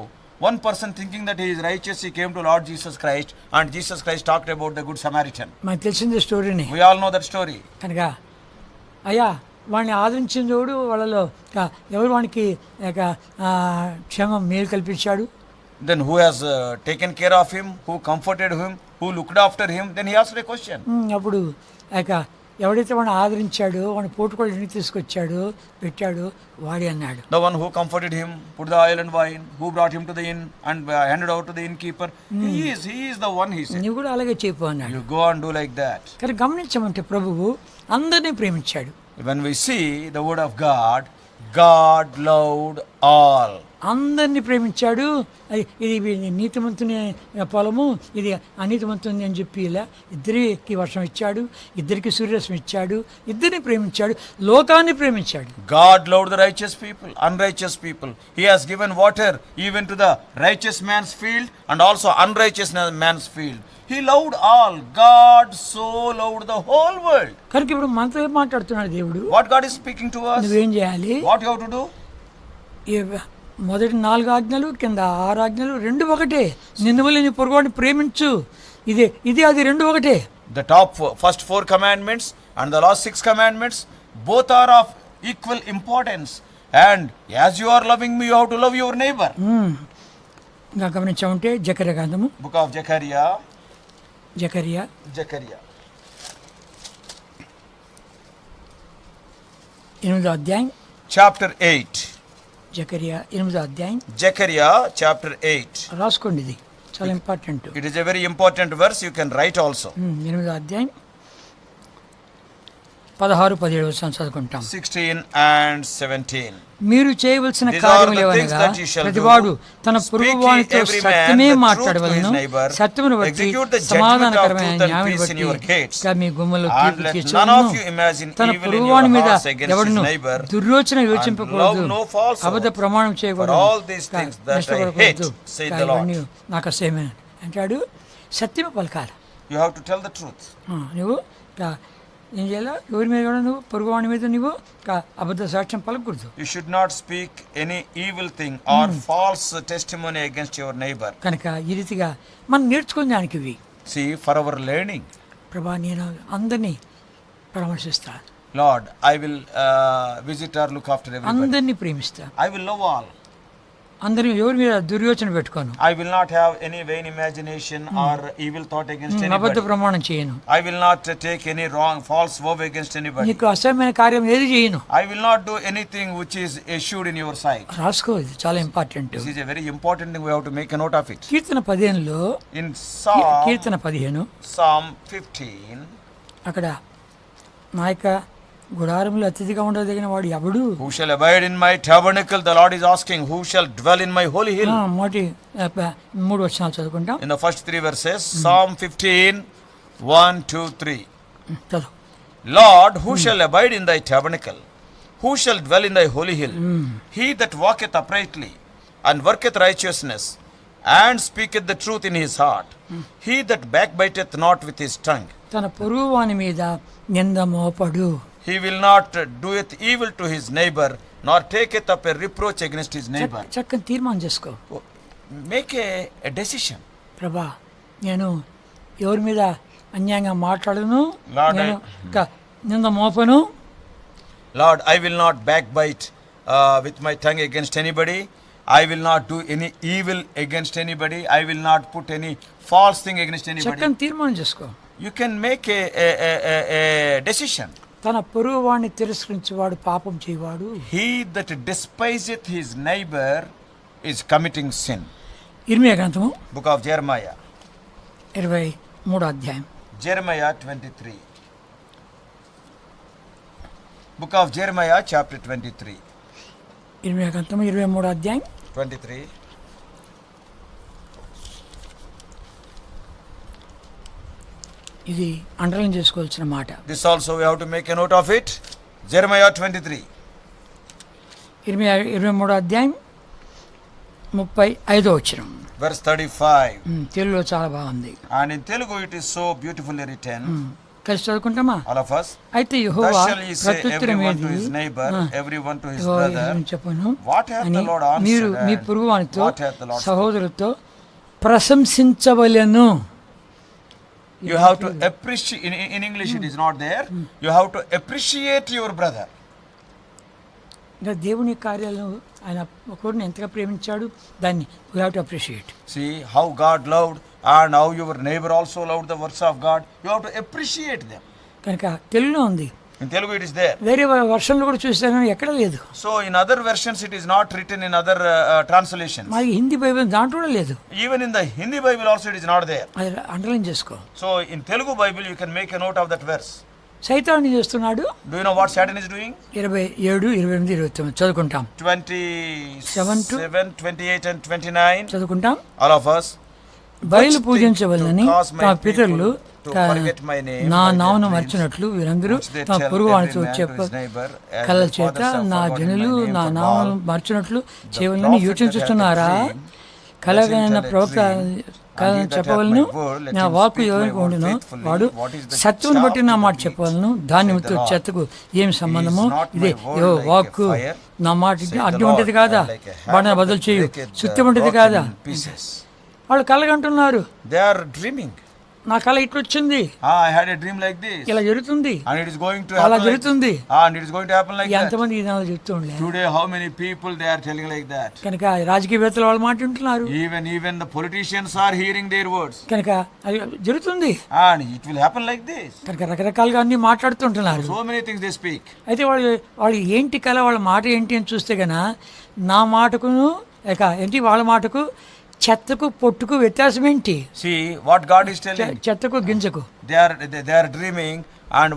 One person thinking that he is righteous, he came to Lord Jesus Christ, and Jesus Christ talked about the good Samaritan. మనకు తెలిసింది స్టోరీని. We all know that story. కనుక అయ్యా వాడిని ఆదరించినోడు వాళ్ళలో ఎవరు వానికి క్షేమం మేలు కల్పించాడు. Then who has taken care of him, who comforted him, who looked after him? Then he asked a question. అప్పుడు ఎవడైతే వాడిని ఆదరించాడో వాడిని పోటుకోడు ఇంటికి తీసుకొచ్చాడో పెట్టాడో వాడే అన్నాడు. The one who comforted him, put the oil and wine, who brought him to the inn and handed over to the innkeeper. He is the one, he said. నువ్వు కూడా అలాగే చేయపో అన్నాడు. You go and do like that. కానీ గమనించమంటే ప్రభువు అందరినీ ప్రేమించాడు. When we see the word of God, God loved all. అందరినీ ప్రేమించాడు. ఇది నీతిమంతుని పొలము, ఇది అనీతిమంతుని అని చెప్పి ఇలా ఇద్దరికి వర్షం ఇచ్చాడు, ఇద్దరికి సూర్యరశ్మి ఇచ్చాడు, ఇద్దరిని ప్రేమించాడు, లోకాన్ని ప్రేమించాడు. God loved the righteous people, unrighteous people. He has given water even to the righteous man's field and also unrighteous man's field. He loved all. God so loved the whole world. కనుక ఇప్పుడు మనతో ఏం మాట్లాడుతున్నాడు దేవుడు? What God is speaking to us? నువ్వేం చేయాలి? What you have to do? మొదటి 4 ఆజ్ఞలు కింద 6 ఆజ్ఞలు రెండు ఒకటే. నిన్ను వల్ల నీ పొరుగువాడిని ప్రేమించు, ఇది అది రెండు ఒకటే. The first 4 commandments and the last 6 commandments both are of equal importance. And as you are loving me, you have to love your neighbor. ఇంకా గమనించామంటే జకర్యా గ్రంథము, Book of Zechariah. 8వ అధ్యాయం, Chapter 8. జకర్యా 8వ అధ్యాయం. Zechariah chapter 8. రాసుకోండి, ఇది చాలా important. It is a very important verse. You can write also. 8వ అధ్యాయం 16-17 వచనం చదువుకుంటాం. 16 and 17. మీరు చేయవలసిన These are కార్యములు the ఏవనగా, things that ye shall do. ప్రతివాడు తన పొరుగువానితో Speak ye every man సత్యమే the truth మాట్లాడవలెను, to his neighbor. సత్యమును బట్టి Execute the judgment of సమాధానకరమైన truth and న్యాయం peace in your బట్టి gates. ఇంకా మీ గుమ్మలో And తీర్పు let none తీర్చవలెను. of you imagine తన evil in your పొరుగువాని మీద hearts against his ఎవడును neighbor. దుర్యోచన యోచింపకూడదు, love no falsehood. అబద్ధ ప్రమాణం For చేయకూడదు, all these things that I నష్టపడకూడదు, hate, saith the Lord. ఇవన్నీ నాకు అసహ్యమే అంటాడు. సత్యమే పలకాలి. You have to tell the truth. నువ్వు ఏం చేయాలి? ఎవరి మీద కూడా నువ్వు పొరుగువాని మీద నువ్వు అబద్ధ సాక్ష్యం పలకూడదు. You should not speak any evil thing or false testimony against your neighbor. కనుక ఈ రీతిగా మనం నేర్చుకునే దానికి ఇవి. See, for our learning. ప్రభా, నేను అందరినీ పరామర్శిస్తా, Lord, I will visit or look after everybody. అందరినీ ప్రేమిస్తా, I will love all. అందరి ఎవరి మీద దుర్యోచన పెట్టుకోను, I will not have any vain imagination or evil thought against అబద్ధ anybody. ప్రమాణం చేయను, I will not take any wrong, false vow against anybody. నీకు అసహ్యమైన కార్యం ఏది చేయను. I will not do anything which is eschewed in your sight. రాసుకో, ఇది చాలా important. This is a very important thing. We have to make a note of it. కీర్తన 15లో, In కీర్తన 15 Psalm 15, అక్కడ నా యొక్క గుడారంలో అతిథిగా ఉండదగిన వాడు ఎవడు? who shall abide in my tabernacle? The Lord is asking, who shall dwell in my holy hill? మొదటి 3 వచనాలు చదువుకుంటాం. In the first 3 verses, Psalm 15, 1, 2, 3. చదువు. Lord, who shall abide in thy tabernacle? Who shall dwell in thy holy hill? He that walketh uprightly and worketh righteousness and speaketh the truth in his heart. He that backbiteth not with his tongue. తన పొరుగువాని మీద నింద మోపడు. He will not doeth evil to his neighbor, nor taketh up a reproach against his neighbor. చక్కని తీర్మానం చేసుకో. Make a decision. ప్రభా, నేను ఎవరి మీద అన్యాయంగా మాట్లాడను, Lord, నేను నింద మోపను. Lord, I will not backbite with my tongue against anybody. I will not do any evil against anybody. I will not put any false thing against anybody. చక్కని తీర్మానం చేసుకో. You can make a decision. తన పొరుగువాడిని తిరస్కరించేవాడు పాపం చేయవాడు. He that despiseth his neighbor is committing sin. ఇర్మియా గ్రంథము, Book of Jeremiah. 23వ అధ్యాయం. Jeremiah 23. Book of Jeremiah chapter 23. ఇర్మియా గ్రంథము 23వ అధ్యాయం 23. ఇది అండర్లైన్ చేసుకోవాల్సిన మాట. This also we have to make a note of it. Jeremiah 23. ఇర్మియా 23వ అధ్యాయం 35వ వచనం. Verse 35. తెలుగులో చాలా బాగుంది. And in Telugu it is so beautifully written. కలిసి చదువుకుంటామా? All of us. అయితే యెహోవా Thus shall ye say ప్రత్యుత్తరం everyone to ఏది? his neighbor, everyone to his Jehovah brother. చెప్పను, What hath అని the Lord answered? మీరు మీ And పొరుగువానితో what hath the Lord spoken? సహోదరులతో ప్రశంసించవలెను. You have to appreciate. In English it is not there. You have to appreciate your brother. ఇంకా దేవుని కార్యాలను ఆయన ఒకరిని ఎంతగా ప్రేమించాడు, దాన్ని we have to appreciate. See how God loved and how your neighbor also loved the works of God. You have to appreciate them. కనుక తెలుగులో ఉంది. In Telugu it is there. వేరే వర్షన్లో కూడా చూస్తాను, ఎక్కడ లేదు. So in other versions it is not written in other translations. మరి Hindi Bible దాంట్లో కూడా లేదు. Even in the Hindi Bible also it is not there. అది అండర్లైన్ చేసుకో. So in Telugu Bible you can make a note of that verse. సైతాను చేస్తున్నాడు. Do you know what Satan is doing? 27, 28, 29 చదువుకుంటాం. 27, 28 and 29. చదువుకుంటాం. All of us. బయలు పూజించవలనని తమ పితరులు నా నామను మర్చినట్లు వీరందరూ తమ పొరుగు వాళ్ళతో చెప్ప కళ్ళ చేత నా జనులు నా నామను మర్చినట్లు చేయవలని యోచించుతున్నారా? కలగైన ప్రవక్త కళను చెప్పవలను, నా వాక్కు ఎవరికి ఉండును వాడు సత్యమును బట్టి నా మాట చెప్పవలను. దానితో చెత్తకు ఏం సంబంధము? ఇదే వాక్కు నా మాట అడ్డు ఉంటుంది కాదా, వాడిని బదులు చేయు, సుత్యం ఉంటుంది కాదా? వాళ్ళు కలగంటున్నారు, they are dreaming. నా కళ ఇట్లా వచ్చింది, I had a dream like this, ఇలా జరుగుతుంది, and it is going to అలా happen జరుగుతుంది, and it is going to happen like that. ఎంతమంది ఈ నెల చెప్తూ ఉండలే. Today how many people they are telling like that? కనుక రాజకీయవేత్తలు వాళ్ళు మాట వింటున్నారు, even the politicians are hearing their words, కనుక అది జరుగుతుంది, and it will happen like this. కనుక రకరకాలుగా అన్ని మాట్లాడుతుంటున్నారు. So many things they speak. అయితే వాళ్ళు ఏంటి కళ, వాళ్ళ మాట ఏంటి అని చూస్తే గన నా మాటకును ఏంటి వాళ్ళ మాటకు చెత్తకు పొట్టుకు వ్యత్యాసం ఏంటి? See what God is telling. చెత్తకు గింజకు. They are dreaming, and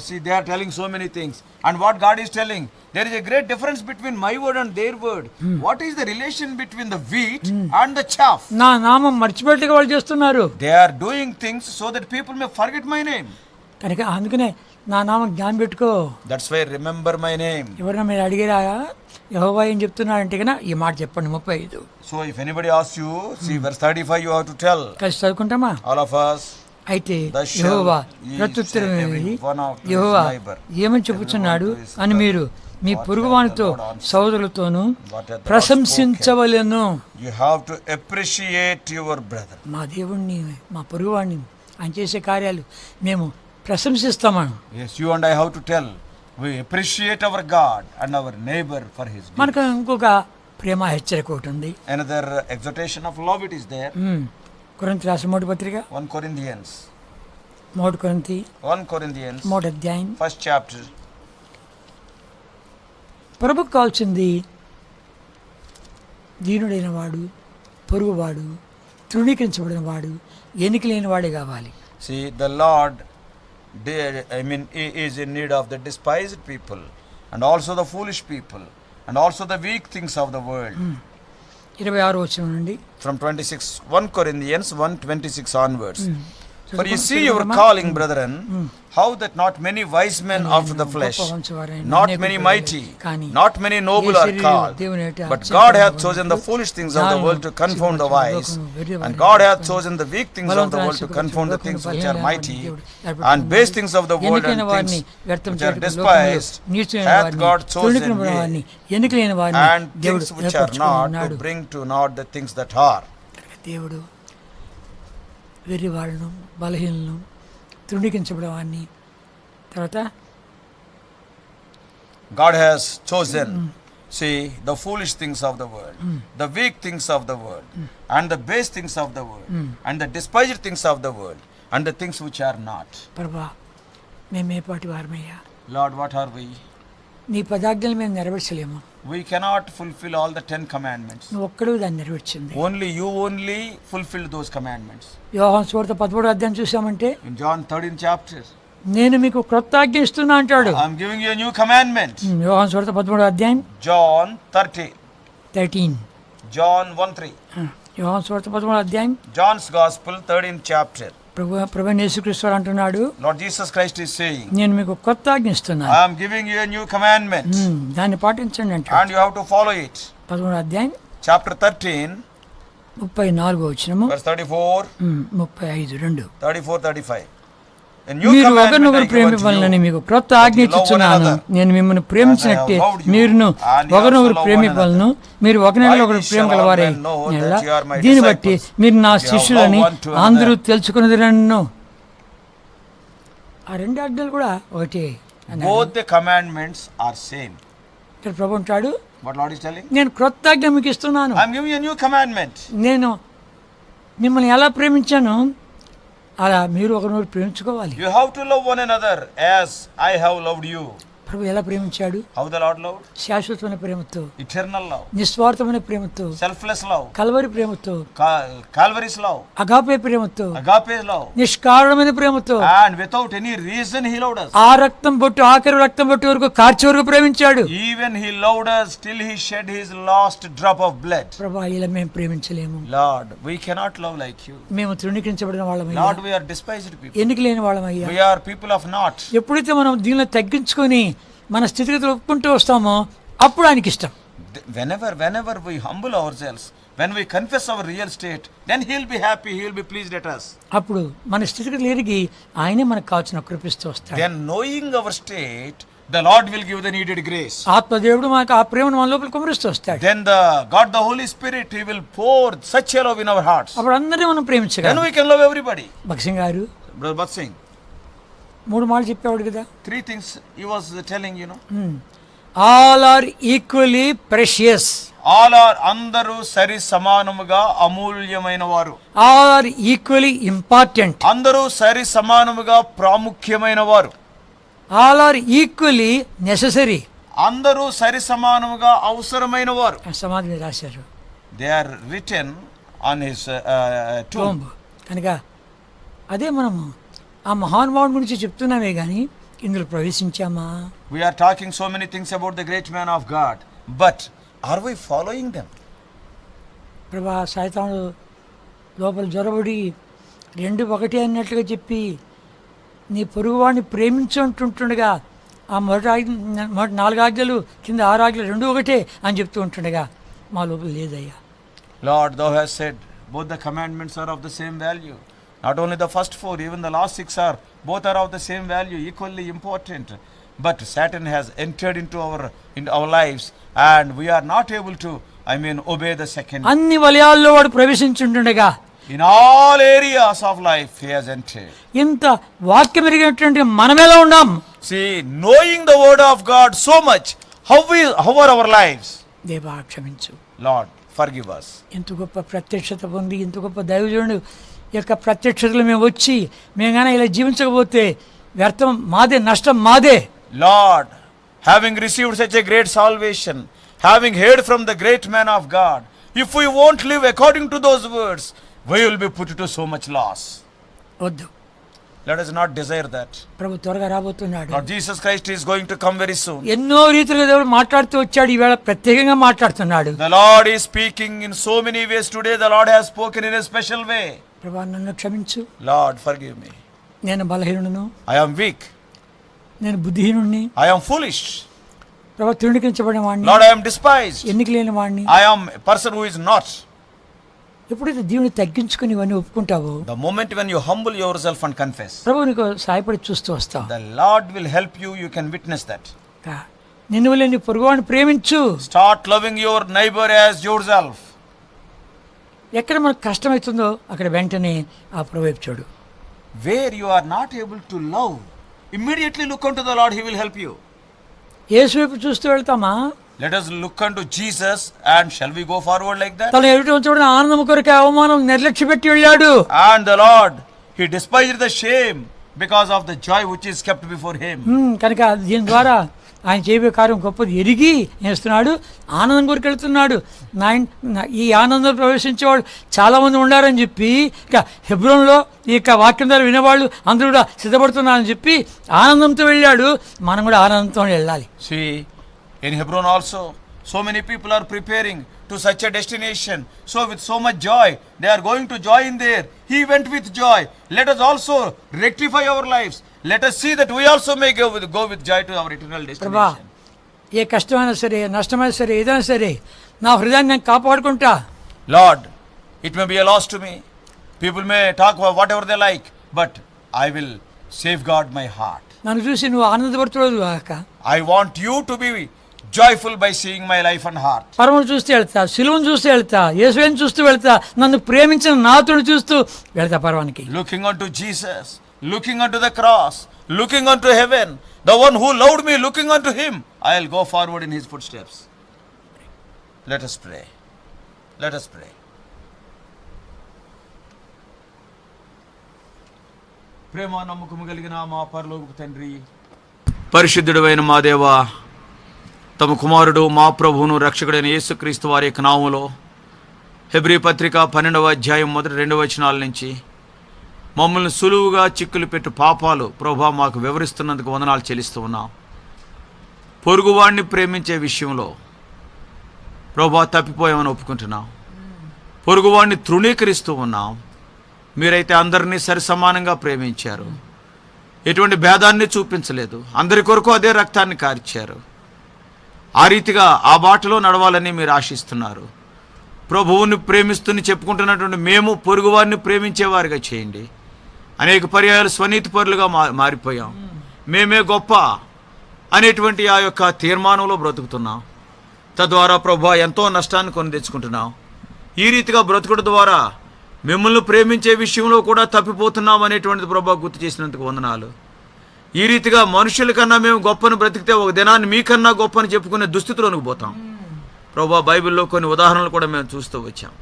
see they are telling so many things, and what God is telling, there is a great difference between my word and their word. What is the relation between the wheat and the chaff? నా నామం మర్చిపెట్టుగా వాళ్ళు చేస్తున్నారు. They are doing things so that people may forget my name. కనుక అందుకనే నా నామం జ్ఞానం పెట్టుకో. That's why remember my name. ఎవరైనా మీరు అడిగిరా యెహోవా ఏం చెప్తున్నాడంటే కన్నా ఈ మాట చెప్పండి. 35. So if anybody asks you, see verse 35 you have to tell. కలిసి చదువుకుంటామా? All of us. అయితే యెహోవా ప్రత్యుత్తరం యెహోవా ఏమని చెప్పుచున్నాడు అని మీరు మీ పొరుగువానితో సోదరులతోనూ ప్రశంసించవలెను. You have to appreciate your brother. మా దేవుణ్ణి మా పొరుగువాడిని ఆయన చేసే కార్యాలు మేము ప్రశంసిస్తామను. Yes, you and I have to tell. We appreciate our God and our neighbor for his deeds. మనకు ఇంకొక ప్రేమ హెచ్చరిక ఒకటి ఉంది. Another exhortation of love it is there. కొరింథీ రాసిన మొదటి పత్రిక 1 Corinthians. 1 Corinthians మొదటి అధ్యాయం 1st chapter. ప్రభుకు కావాల్సింది దీనుడైన వాడు, పొరుగువాడు, తృణీకరించబడిన వాడు, ఎన్నిక లేని వాడే కావాలి. See, the Lord he is in need of the despised people and also the foolish people and also the weak things of the world. 26వ వచనం నుండి from 1 Corinthians 1:26 onwards. For you see your calling, brethren, how that not many wise men after the flesh, not many mighty, not many noble are called, but God hath chosen the foolish things of the world to confound the wise, and God hath chosen the weak things of the world to confound the things which are mighty, and base things of the world and things which are despised hath God chosen, and things which are not, to bring to naught the things that are. దేవుడు వెర్రి వాళ్ళను, బలహీనలను, తృణీకరించబడేవాడిని, తర్వాత God has chosen, see, the foolish things of the world, the weak things of the world, and the base things of the world, and the despised things of the world, and the things which are not. ప్రభువా మేము ఏ పాటి వారమయ్యా? Lord, what are we? నీ పదాజ్ఞలు మేము నెరవేర్చలేము. We cannot fulfill all the 10 commandments. నువ్వు ఒక్కడు దాన్ని నెరవేర్చింది. Only you fulfilled those commandments. యోహాను సువార్త 13వ అధ్యాయం చూసామంటే in John 13th chapter, నేను మీకు క్రొత్త ఆజ్ఞ ఇస్తున్నా అంటాడు. I am giving you a new commandment. యోహాను సువార్త 13వ అధ్యాయం John 13. John 1:3. యోహాను సువార్త 13వ అధ్యాయం John's Gospel 13th chapter. ప్రభువైన యేసుక్రీస్తు అంటున్నాడు, Lord Jesus Christ is saying, నేను మీకు కొత్త ఆజ్ఞ ఇస్తున్నాను. I am giving you a new commandment. దాన్ని పాటించండి అంటాడు. And you have to follow it. 13వ అధ్యాయం chapter 13 34వ వచనము, verse 34, 35 34-35. మీరు ఒకరినొకరు ప్రేమించాలని మీకు క్రొత్త ఆజ్ఞ ఇచ్చుచున్నాను. నేను మిమ్మల్ని ప్రేమించినట్టే మీరును ఒకరినొకరు ప్రేమించాలను. మీరు ఒకరినొకరు ప్రేమ గలవారే. దీన్ని బట్టి మీరు నా శిష్యులని అందరూ తెలుసుకున్నదిరన్ను. ఆ రెండు ఆజ్ఞలు కూడా ఒకటే. Both the commandments are same. ఇక్కడ ప్రభు అంటాడు, What Lord is telling? నేను క్రొత్త ఆజ్ఞ మీకు ఇస్తున్నాను. I am giving you a new commandment. నేను మిమ్మల్ని ఎలా ప్రేమించాను అలా మీరు ఒకరినొకరు ప్రేమించుకోవాలి. You have to love one another as I have loved you. ప్రభు ఎలా ప్రేమించాడు? How the Lord loved? శాశ్వతమైన ప్రేమతో, Eternal love, నిస్వార్థమైన ప్రేమతో, selfless love, కల్వరి ప్రేమతో, Calvary's love, అగాపే ప్రేమతో, agape's love, నిష్కారణమైన ప్రేమతో, and without any reason he loved us. ఆ రక్తం బొట్టు, ఆఖరి రక్తం బొట్టు వరకు కార్చి వరకు ప్రేమించాడు. Even he loved us till he shed his last drop of blood. ప్రభు ఇలా మేము ప్రేమించలేము. Lord, we cannot love like you. మేము తృణీకరించబడిన వాళ్ళమయ్యా, Lord, we are despised people. ఎన్నిక లేని వాళ్ళమయ్యా. We are people of naught. ఎప్పుడైతే మనం దీనిలో తగ్గించుకొని మన స్థితిగతులు ఒప్పుకుంటూ వస్తామో అప్పుడు ఆయనకి ఇష్టం. Whenever we humble ourselves, when we confess our real state, then he will be happy, he will be pleased at us. అప్పుడు మన స్థితిగతులు ఎరిగి ఆయనే మనకు కావాల్సిన కృపిస్తూ వస్తాడు. Then knowing our state, the Lord will give the needed grace. ఆత్మదేవుడు మనకు ఆ ప్రేమను మన లోపల కుమరిస్తూ వస్తాడు. Then the Holy Spirit, he will pour such a love in our hearts. అప్పుడు అందరినీ మనం ప్రేమించగలం. Then we can love everybody. భక్సింగ్ గారు Brother Bhat Singh, 3 మాటలు చెప్పేవాడు కదా. 3 things he was telling, all are equally precious. All are అందరూ సరి సమానముగా అమూల్యమైన వారు. All are equally important. అందరూ సరి సమానముగా ప్రాముఖ్యమైన వారు. All are equally necessary. అందరూ సరి సమానముగా అవసరమైన వారు. సమాధిని రాశారు. They are written on his tomb. కనుక అదే మనము ఆ మహానుభావుని గురించి చెప్తున్నామే కానీ ఇందులో ప్రవేశించామా? We are talking so many things about the great man of God, but are we following them? ప్రభా, సైతాను లోపల జొరబడి 2 ఒకటి అన్నట్లుగా చెప్పి నీ పొరుగువాడిని ప్రేమించుంటుండగా ఆ మొదటి 4 ఆజ్ఞలు కింద 6 ఆజ్ఞలు 2 ఒకటే అని చెప్తూ ఉంటుండగా మా లోపల లేదయ్యా. Lord, thou hast said both the commandments are of the same value. Not only the first 4, even the last 6 are, both are of the same value, equally important. But Satan has entered into our lives and we are not able to, obey the second. అన్ని వలయాల్లో వాడు ప్రవేశించుంటుండగా In all areas of life he has entered. ఇంత వాక్యం ఎరిగినటువంటి మనమేలా ఉన్నాం? See, knowing the word of God so much, how are our lives? దేవా క్షమించు. Lord, forgive us. ఎంత గొప్ప ప్రత్యక్షత పొంది, ఇంత గొప్ప దైవజనుడు యొక్క ప్రత్యక్షతలు మేము వచ్చి మేము కానీ ఇలా జీవించకపోతే వ్యర్థం మాదే, నష్టం మాదే. Lord, having received such a great salvation, having heard from the great man of God, if we won't live according to those words, we will be put to so much loss. వద్దు. Let us not desire that. ప్రభు త్వరగా రాబోతున్నాడు. Lord Jesus Christ is going to come very soon. ఎన్నో రీతిలో దేవుడు మాట్లాడుతూ వచ్చాడు, ఈవేళ ప్రత్యేకంగా మాట్లాడుతున్నాడు. The Lord is speaking in so many ways today. The Lord has spoken in a special way. ప్రభా, నన్ను క్షమించు. Lord, forgive me. నేను బలహీనుడును. I am weak. నేను బుద్ధిహీనుడిని. I am foolish. ప్రభా, తృణీకరించబడిన వాడిని. Lord, I am despised. ఎన్నిక లేని వాడిని. I am a person who is not. ఎప్పుడైతే దేవుని తగ్గించుకుని ఇవన్నీ ఒప్పుకుంటావో, The moment when you humble yourself and confess, ప్రభు నీకు సహాయపడి చూస్తూ వస్తావు. the Lord will help you. You can witness that. నిన్ను వల్ల నీ పొరుగువాడిని ప్రేమించు. Start loving your neighbor as yourself. ఎక్కడ మనకు కష్టమవుతుందో అక్కడ వెంటనే ఆ ప్రభు వైపు చూడు. Where you are not able to love, immediately look unto the Lord. He will help you. యేసు వైపు చూస్తూ వెళ్తామా? Let us look unto Jesus, and shall we go forward like that? తన ఎదుట ఉంచబడిన ఆనందం కొరకు అవమానం నిర్లక్ష్య పెట్టి వెళ్ళాడు. And the Lord, he despised the shame because of the joy which is kept before him. కనుక దీని ద్వారా ఆయన చేయబోయే కార్యం గొప్పది ఎరిగి చేస్తున్నాడు. ఆనందం కొరకు వెళ్తున్నాడు. ఈ ఆనందం ప్రవేశించేవాడు చాలామంది ఉండారని చెప్పి ఇక హెబ్రోన్లో ఈ యొక్క వాక్యం ద్వారా వినేవాళ్ళు అందరూ కూడా సిద్ధపడుతున్నారని చెప్పి ఆనందంతో వెళ్ళాడు. మనం కూడా ఆనందంతో వెళ్ళాలి. See, in Hebron also, so many people are preparing to such a destination. So with so much joy, they are going to join there. He went with joy. Let us also rectify our lives. Let us see that we also may go with joy to our eternal destination. ఏ కష్టమైనా సరే, నష్టమైనా సరే, ఏదైనా సరే నా హృదయాన్ని నేను కాపాడుకుంటా. Lord, it may be a loss to me. People may talk about whatever they like, but I will safeguard my heart. నన్ను చూసి నువ్వు ఆనందపడుతున్నావు కాక, I want you to be joyful by seeing my life and heart. పరమును చూస్తూ వెళ్తా, సిలువను చూస్తూ వెళ్తా, యేసుని చూస్తూ వెళ్తా, నన్ను ప్రేమించిన నాతుని చూస్తూ వెళ్తా పరవానికి. Looking unto Jesus, looking unto the cross, looking unto heaven, the one who loved me, looking unto him, I'll go forward in his footsteps. Let us pray. Let us pray. ప్రేమ నమ్మకము కలిగిన మా పరలోకపు తండ్రి, పరిశుద్ధుడైన మా దేవ, తమ కుమారుడు మా ప్రభువును రక్షకుడైన యేసుక్రీస్తు వారి యొక్క నామములో హెబ్రీ పత్రిక 12వ అధ్యాయం 1-2 వచనాల నుంచి మమ్మల్ని సులువుగా చిక్కులు పెట్టు పాపాలు ప్రభా మాకు వివరిస్తున్నందుకు వందనాలు చెల్లిస్తూ ఉన్నాం. పొరుగువాడిని ప్రేమించే విషయంలో ప్రభా తప్పిపోయామని ఒప్పుకుంటున్నాం. పొరుగువాడిని తృణీకరిస్తూ ఉన్నాం. మీరైతే అందరినీ సరిసమానంగా ప్రేమించారు. ఎటువంటి భేదాన్ని చూపించలేదు. అందరి కొరకు అదే రక్తాన్ని కార్చారు. ఆ రీతిగా ఆ బాటలో నడవాలని మీరు ఆశిస్తున్నారు. ప్రభువుని ప్రేమిస్తూని చెప్పుకుంటున్నటువంటి మేము పొరుగువారిని ప్రేమించేవారిగా చేయండి. అనేక పర్యాయాలు స్వనీతిపరులుగా మారిపోయాం. మేమే గొప్ప అనేటువంటి ఆ యొక్క తీర్మానంలో బ్రతుకుతున్నాం. తద్వారా ప్రభు ఎంతో నష్టాన్ని కొని తెచ్చుకుంటున్నాం. ఈ రీతిగా బ్రతుకుడు ద్వారా మిమ్మల్ని ప్రేమించే విషయంలో కూడా తప్పిపోతున్నాం అనేటువంటిది ప్రభు గుర్తు చేసినందుకు వందనాలు. ఈ రీతిగా మనుషుల కన్నా మేము గొప్పను బ్రతికితే ఒక దినాన్ని మీకన్నా గొప్పని చెప్పుకునే దుస్థితిలోనికి పోతాం. ప్రభు బైబిల్లో కొన్ని ఉదాహరణలు కూడా మేము చూస్తూ వచ్చాం.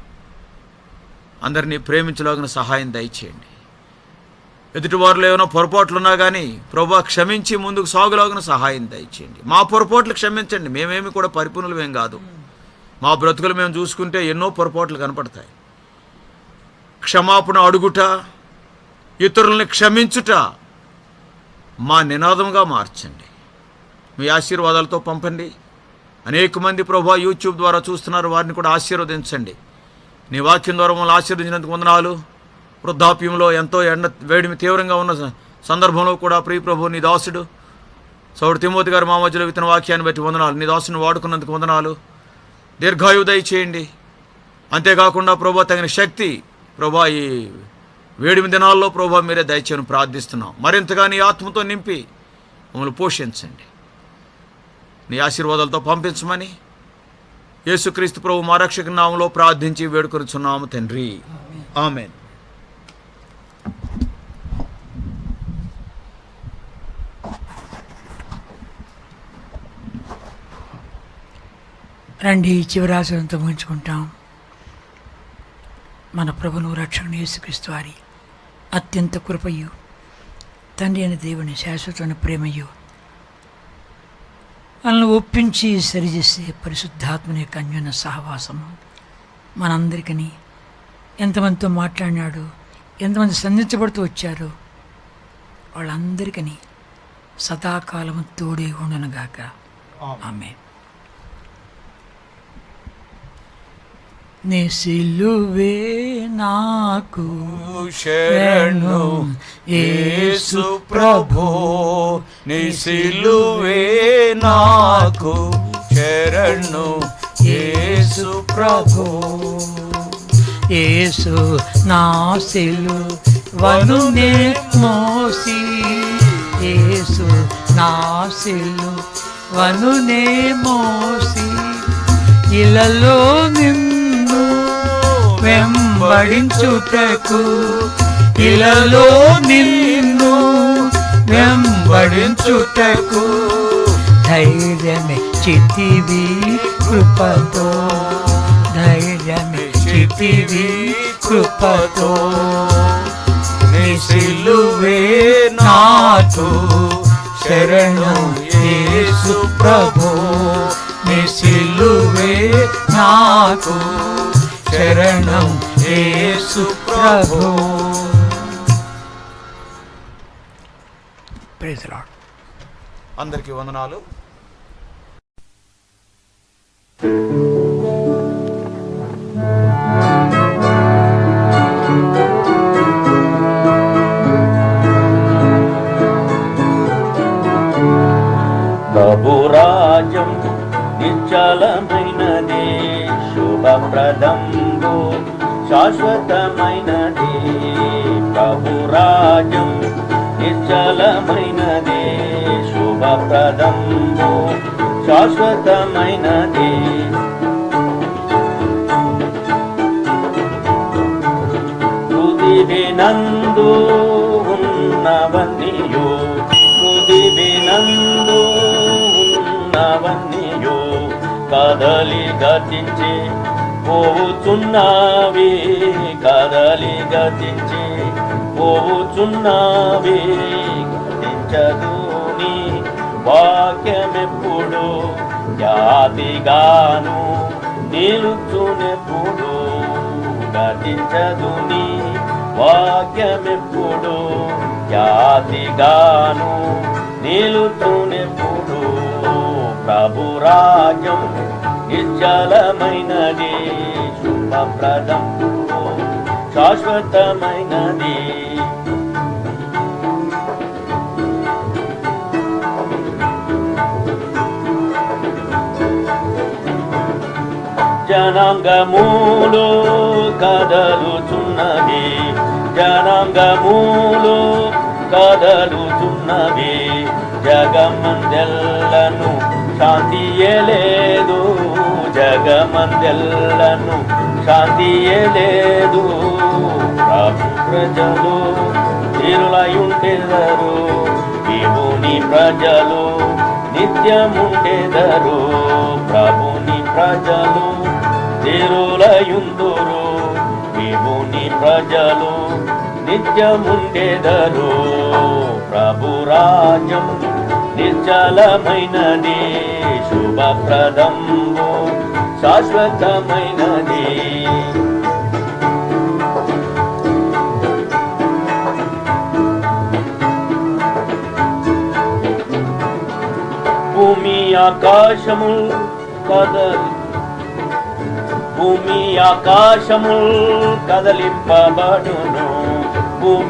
అందరినీ ప్రేమించలాగిన సహాయం దయచేయండి. ఎదుటివారిలో ఏమైనా పొరపాట్లున్నా కానీ ప్రభు క్షమించి ముందుకు సాగులాగిన సహాయం దయచేయండి. మా పొరపాట్లు క్షమించండి. మేమేమి కూడా పరిపూర్ణులమేం కాదు. మా బ్రతుకులు మేము చూసుకుంటే ఎన్నో పొరపాట్లు కనపడతాయి. క్షమాపణ అడుగుట, ఇతరుల్ని క్షమించుట మా నినాదంగా మార్చండి. మీ ఆశీర్వాదాలతో పంపండి. అనేక మంది ప్రభు యూట్యూబ్ ద్వారా చూస్తున్నారు. వారిని కూడా ఆశీర్వదించండి. నీ వాక్యం ద్వారా మమ్మల్ని ఆశీర్వదించినందుకు వందనాలు. వృద్ధాప్యంలో ఎంతో వేడిమి తీవ్రంగా ఉన్న సందర్భంలో కూడా ప్రియ ప్రభు నీ దాసుడు సౌడు తిమోతి గారు మా మధ్యలో విత్తన వాక్యాన్ని బట్టి వందనాలు. నీ దాసుని వాడుకున్నందుకు వందనాలు. దీర్ఘాయువు దయచేయండి. అంతేకాకుండా ప్రభు తగిన శక్తి ప్రభా ఈ వేడిమి దినాల్లో ప్రభా మీరే దయచేయని ప్రార్థిస్తున్నాం. మరింతగా నీ ఆత్మతో నింపి మమ్మల్ని పోషించండి. నీ ఆశీర్వాదాలతో పంపించమని యేసుక్రీస్తు ప్రభు మా రక్షక నామంలో ప్రార్థించి వేడుకొనుచున్నాము తండ్రి. ఆమేన్. రండి చివరాశనంతో ముగించుకుంటాం. మన ప్రభును రక్షకుని యేసుక్రీస్తు వారి అత్యంత కృపయు తండ్రి అయిన దేవుని శాశ్వతమైన ప్రేమయు వాళ్ళని ఒప్పించి సరిచేసే పరిశుద్ధాత్మని యొక్క అన్యోన్య సహవాసము మనందరికీ ఎంతమందితో మాట్లాడినాడు, ఎంతమంది సంధించబడుతూ వచ్చారో వాళ్ళందరికీ సదాకాలము తోడే ఉండునుగాక. ఆమేన్. నీ సిలువే నాకు శరణు యేసు ప్రభు, నీ సిలువే నాకు శరణు యేసు ప్రభు. యేసు నా సిలువను నే మోసి, యేసు నా సిలువను నే మోసి ఇలలో నిన్ను వెంబడించుటకు, ఇలలో నిన్ను వెంబడించుటకు ధైర్యమే చితివి కృపతో, ధైర్యమే చితివి కృపతో. నీ సిలువే నాకు శరణు యేసు ప్రభు, నీ సిలువే నాకు శరణం యేసు ప్రభు. Praise the lord. అందరికీ వందనాలు. ప్రభురాజం నిశ్చలమైనది, శుభప్రదంబు శాశ్వతమైనది. ప్రభురాజం నిశ్చలమైనది, శుభప్రదంబు శాశ్వతమైనది. పృథివినందు ఉన్నవన్నీయు, పృథివినందు ఉన్నవన్నీయు కదలి గతించి పోవుచున్నవి, కదలి గతించి పోవుచున్నవి గతించదు నీ వాక్యమెప్పుడు జాతిగాను నిలుచునెప్పుడు గతించదు నీ వాక్యమెప్పుడు జాతిగాను నిలుచునెప్పుడు ప్రభు రాజ్యం నిశ్చలమైనది శుభప్రదం శాశ్వతమైనది జనాంగములో కదలుచున్నది జనాంగములో కదలుచున్నవి జగమందెల్లను శాంతియే లేదు జగమందెల్లను శాంతియే లేదు ప్రభు ప్రజలు తిరులయుండెదరు దేవుని ప్రజలు నిత్యముండెదరు ప్రభుని ప్రజలు తిరులయుందురు దేవుని ప్రజలు నిత్యముండెదరు ప్రభు రాజ్యం నిశ్చలమైనది శుభప్రదంబు శాశ్వతమైనది భూమి ఆకాశముల్ కదలింపబడును భూమి